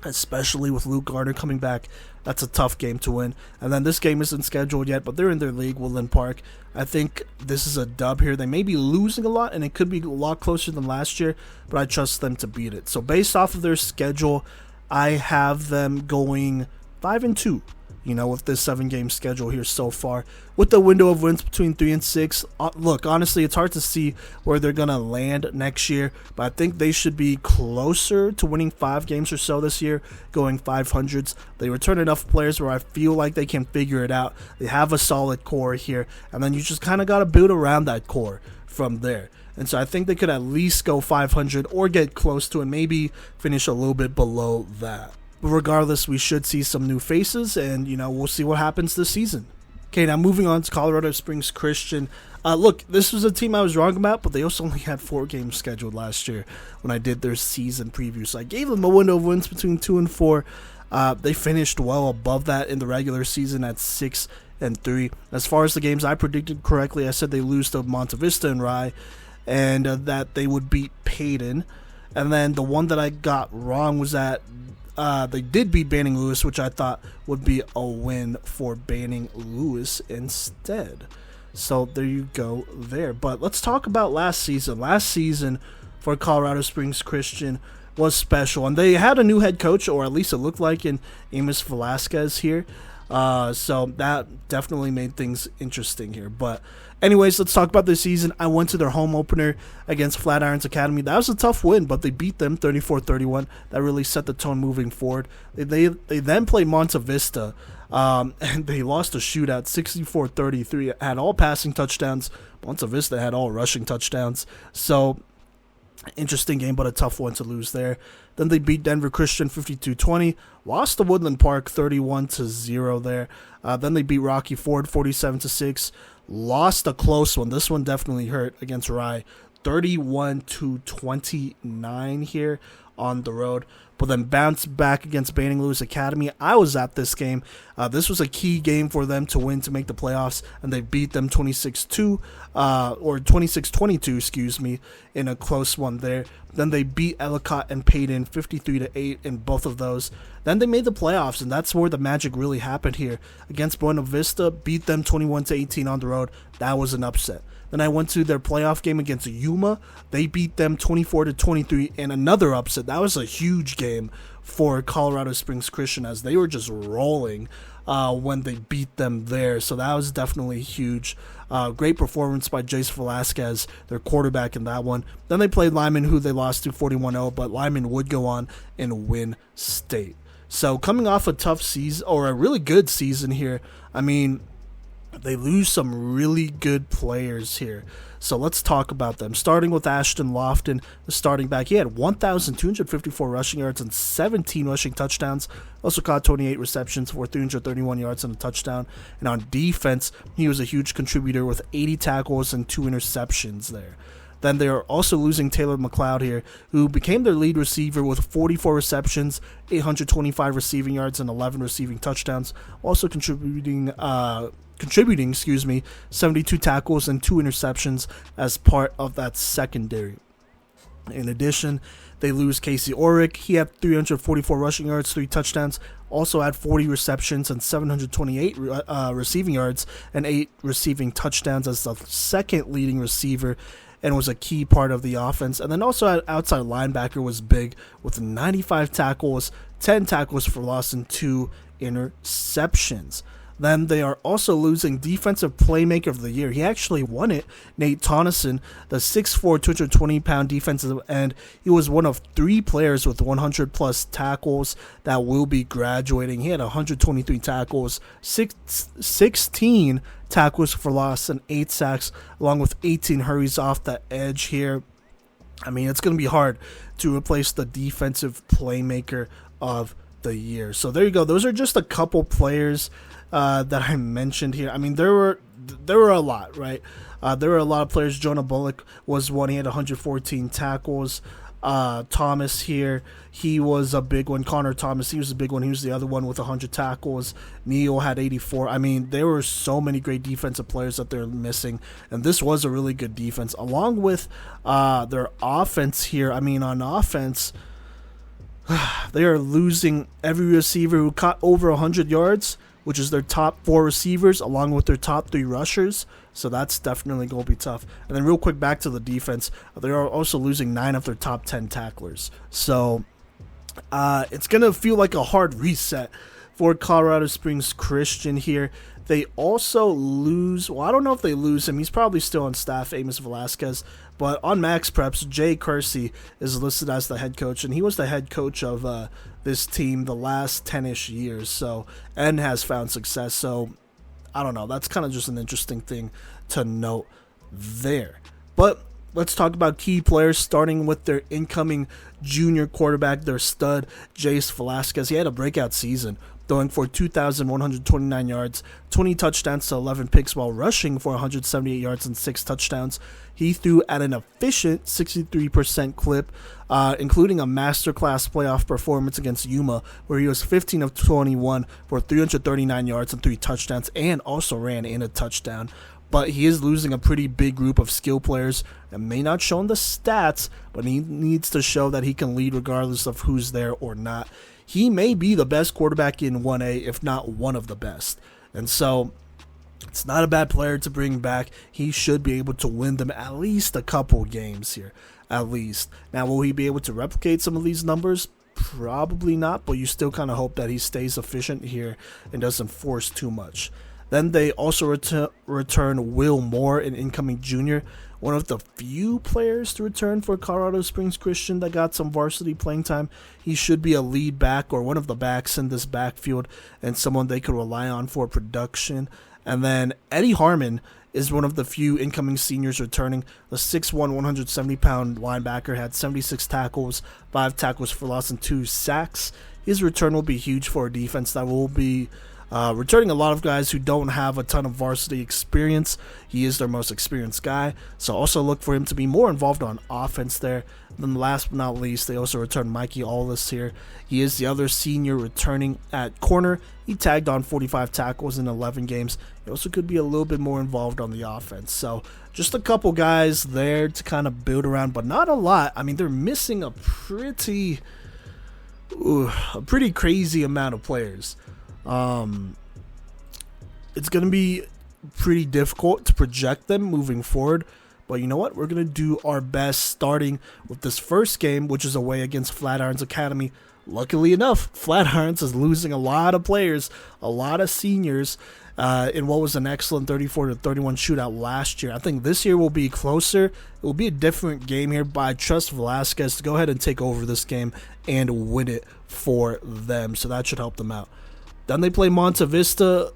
especially with Luke Gardner coming back, that's a tough game to win. And then this game isn't scheduled yet, but they're in their league, Woodland Park. I think this is a dub here. They may be losing a lot, and it could be a lot closer than last year, but I trust them to beat it. So based off of their schedule, I have them going 5-2. You know, with this 7-game schedule here so far, with the window of wins between 3 and 6. Look, honestly, it's hard to see where they're gonna land next year, but I think they should be closer to winning 5 games or so this year, going 500s. They return enough players where I feel like they can figure it out. They have a solid core here, and then you just kind of gotta build around that core from there. And so I think they could at least go 500 or get close to it, maybe finish a little bit below that. But regardless, we should see some new faces, and, you know, we'll see what happens this season. Okay, now moving on to Colorado Springs Christian. Look, this was a team I was wrong about, but they also only had 4 games scheduled last year when I did their season preview. So I gave them a window of wins between 2 and 4. They finished well above that in the regular season at 6-3. As far as the games I predicted correctly, I said they lose to Buena Vista and Rye, and that they would beat Peyton. And then the one that I got wrong was that they did beat Banning Lewis, which I thought would be a win for Banning Lewis instead. So there you go there. But let's talk about last season. Last season for Colorado Springs Christian was special, and they had a new head coach, or at least it looked like, in Amos Velasquez here. So that definitely made things interesting here. But anyways, let's talk about this season. I went to their home opener against Flatirons Academy. That was a tough win, but they beat them 34-31. That really set the tone moving forward. They then played Buena Vista, and they lost a shootout 64-33. Had all passing touchdowns. Buena Vista had all rushing touchdowns. So interesting game, but a tough one to lose there. Then they beat Denver Christian 52-20. Lost to Woodland Park 31-0 there. Then they beat Rocky Ford 47-6. Lost a close one. This one definitely hurt against Rye. 31-29 here. on the road, but then bounced back against Banning Lewis Academy. I was at this game. This was a key game for them to win to make the playoffs, and they beat them 26-2, or 26-22, excuse me, in a close one there. Then they beat Ellicott and Peyton 53-8 in both of those. Then they made the playoffs, and that's where the magic really happened here. Against Buena Vista, beat them 21-18 on the road. That was an upset. Then I went to their playoff game against Yuma. They beat them 24-23 in another upset. That was a huge game for Colorado Springs Christian, as they were just rolling when they beat them there. So that was definitely huge. Great performance by Jace Velasquez, their quarterback, in that one. Then they played Lyman, who they lost to 41-0, but Lyman would go on and win state. So coming off a tough season, or a really good season here, I mean, they lose some really good players here. So let's talk about them. Starting with Ashton Lofton, the starting back. He had 1,254 rushing yards and 17 rushing touchdowns. Also caught 28 receptions for 331 yards and a touchdown. And on defense, he was a huge contributor with 80 tackles and 2 interceptions there. Then they are also losing Taylor McLeod here, who became their lead receiver with 44 receptions, 825 receiving yards, and 11 receiving touchdowns. Also contributing 72 tackles and 2 interceptions as part of that secondary. In addition, they lose Casey Orrick. He had 344 rushing yards, 3 touchdowns. Also had 40 receptions and 728 receiving yards and 8 receiving touchdowns as the second leading receiver, and was a key part of the offense. And then also at outside linebacker was big with 95 tackles, 10 tackles for loss, and 2 interceptions. Then they are also losing Defensive Playmaker of the Year. He actually won it, Nate Tonneson, the 6'4", 220-pound defensive end. He was one of 3 players with 100-plus tackles that will be graduating. He had 123 tackles, 16 tackles for loss, and 8 sacks, along with 18 hurries off the edge here. I mean, it's going to be hard to replace the Defensive Playmaker of the Year. So there you go. Those are just a couple players that I mentioned here. I mean, there were a lot, right? There were a lot of players. Jonah Bullock was one. He had 114 tackles. Thomas here, he was a big one. Connor Thomas, he was a big one. He was the other one with 100 tackles. Neal had 84. I mean, there were so many great defensive players that they're missing, and this was a really good defense. Along with their offense here, I mean, on offense, they are losing every receiver who caught over 100 yards, which is their top 4 receivers, along with their top 3 rushers. So that's definitely going to be tough. And then real quick, back to the defense. They are also losing 9 of their top 10 tacklers. So it's going to feel like a hard reset for Colorado Springs Christian here. They also lose, well, I don't know if they lose him. He's probably still on staff, Amos Velasquez. But on Max Preps, Jay Kersey is listed as the head coach, and he was the head coach of this team the last 10-ish years. So, and has found success. So, I don't know. That's kind of just an interesting thing to note there. But let's talk about key players, starting with their incoming junior quarterback, their stud, Jace Velasquez. He had a breakout season, throwing for 2,129 yards, 20 touchdowns to 11 picks, while rushing for 178 yards and 6 touchdowns. He threw at an efficient 63% clip, including a masterclass playoff performance against Yuma, where he was 15 of 21 for 339 yards and 3 touchdowns, and also ran in a touchdown. But he is losing a pretty big group of skill players that may not show in the stats, but he needs to show that he can lead regardless of who's there or not. He may be the best quarterback in 1A, if not one of the best. And so it's not a bad player to bring back. He should be able to win them at least a couple games here, at least. Now, will he be able to replicate some of these numbers? Probably not, but you still kind of hope that he stays efficient here and doesn't force too much. Then they also return Will Moore, an incoming junior, one of the few players to return for Colorado Springs Christian that got some varsity playing time. He should be a lead back or one of the backs in this backfield and someone they could rely on for production. And then Eddie Harmon is one of the few incoming seniors returning. The 6'1", 170-pound linebacker had 76 tackles, 5 tackles for loss, and 2 sacks. His return will be huge for a defense that will be returning a lot of guys who don't have a ton of varsity experience. He is their most experienced guy, so also look for him to be more involved on offense there. Then last but not least, they also returned Mikey Allis here. He is the other senior returning at corner. He tagged on 45 tackles in 11 games. He also could be a little bit more involved on the offense. So just a couple guys there to kind of build around, but not a lot. I mean, they're missing a pretty crazy amount of players. It's going to be pretty difficult to project them moving forward. But you know what? We're going to do our best starting with this first game, which is away against Flatirons Academy. Luckily enough, Flatirons is losing a lot of players, a lot of seniors, in what was an excellent 34-31 shootout last year. I think this year will be closer. It will be a different game here, but I trust Velasquez to go ahead and take over this game and win it for them. So that should help them out. Then they play Monte Vista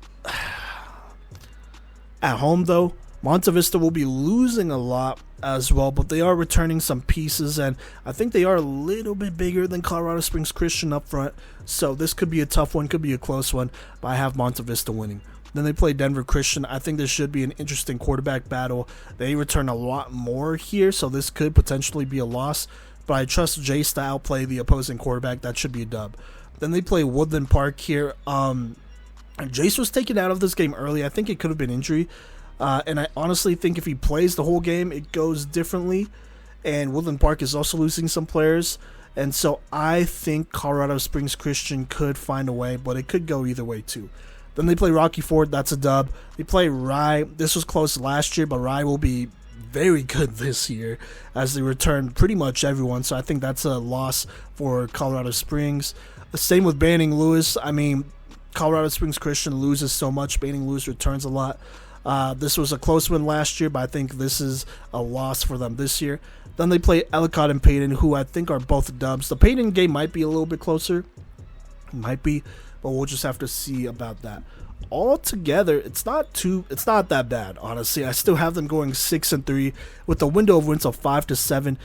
at home, though. Monte Vista will be losing a lot as well, but they are returning some pieces, and I think they are a little bit bigger than Colorado Springs Christian up front, so this could be a tough one, could be a close one, but I have Monte Vista winning. Then they play Denver Christian. I think this should be an interesting quarterback battle. They return a lot more here, so this could potentially be a loss, but I trust Jace to outplay the opposing quarterback. That should be a dub. Then they play Woodland Park here. Jace was taken out of this game early. I think it could have been injury. And I honestly think if he plays the whole game, it goes differently. And Woodland Park is also losing some players. And so I think Colorado Springs Christian could find a way, but it could go either way too. Then they play Rocky Ford. That's a dub. They play Rye. This was close last year, but Rye will be very good this year as they return pretty much everyone. So I think that's a loss for Colorado Springs. The same with Banning Lewis. I mean, Colorado Springs Christian loses so much. Banning Lewis returns a lot. This was a close win last year, but I think this is a loss for them this year. Then they play Ellicott and Peyton, who I think are both dubs. The Peyton game might be a little bit closer. Might be, but we'll just have to see about that. Altogether, it's not that bad, honestly. I still have them going 6-3 with a window of wins of 5-7.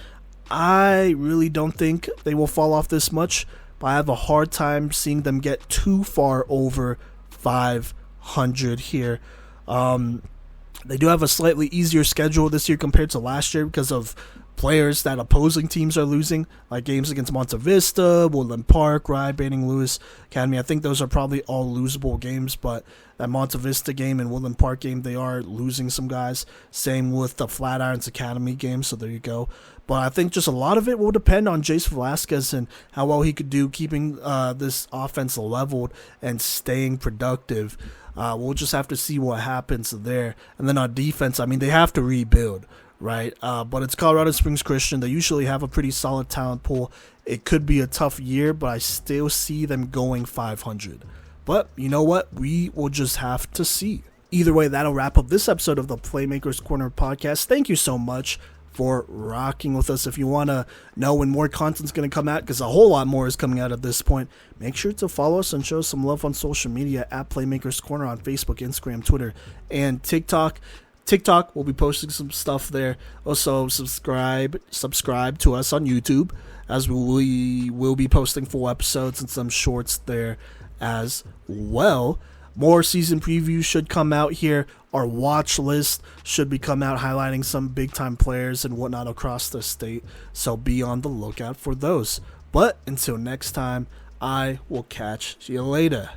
I really don't think they will fall off this much, but I have a hard time seeing them get too far over 500 here. They do have a slightly easier schedule this year compared to last year because of players that opposing teams are losing, like games against Monte Vista, Woodland Park, Rye, Banning Lewis Academy. I think those are probably all losable games, but that Monte Vista game and Woodland Park game, they are losing some guys. Same with the Flatirons Academy game, so there you go. But I think just a lot of it will depend on Jace Velasquez and how well he could do keeping this offense leveled and staying productive. We'll just have to see what happens there. And then on defense, I mean, they have to rebuild, right? But it's Colorado Springs Christian. They usually have a pretty solid talent pool. It could be a tough year, but I still see them going 500. But you know what? We will just have to see. Either way, that'll wrap up this episode of the Playmakers Corner podcast. Thank you so much for rocking with us. If you want to know when more content's going to come out, because a whole lot more is coming out at this point, make sure to follow us and show us some love on social media at Playmakers Corner on Facebook, Instagram, Twitter, and TikTok. TikTok, we'll be posting some stuff there. Also, subscribe to us on YouTube, as we will be posting full episodes and some shorts there as well. More season previews should come out here. Our watch list should be come out highlighting some big-time players and whatnot across the state, so be on the lookout for those. But until next time, I will catch you later.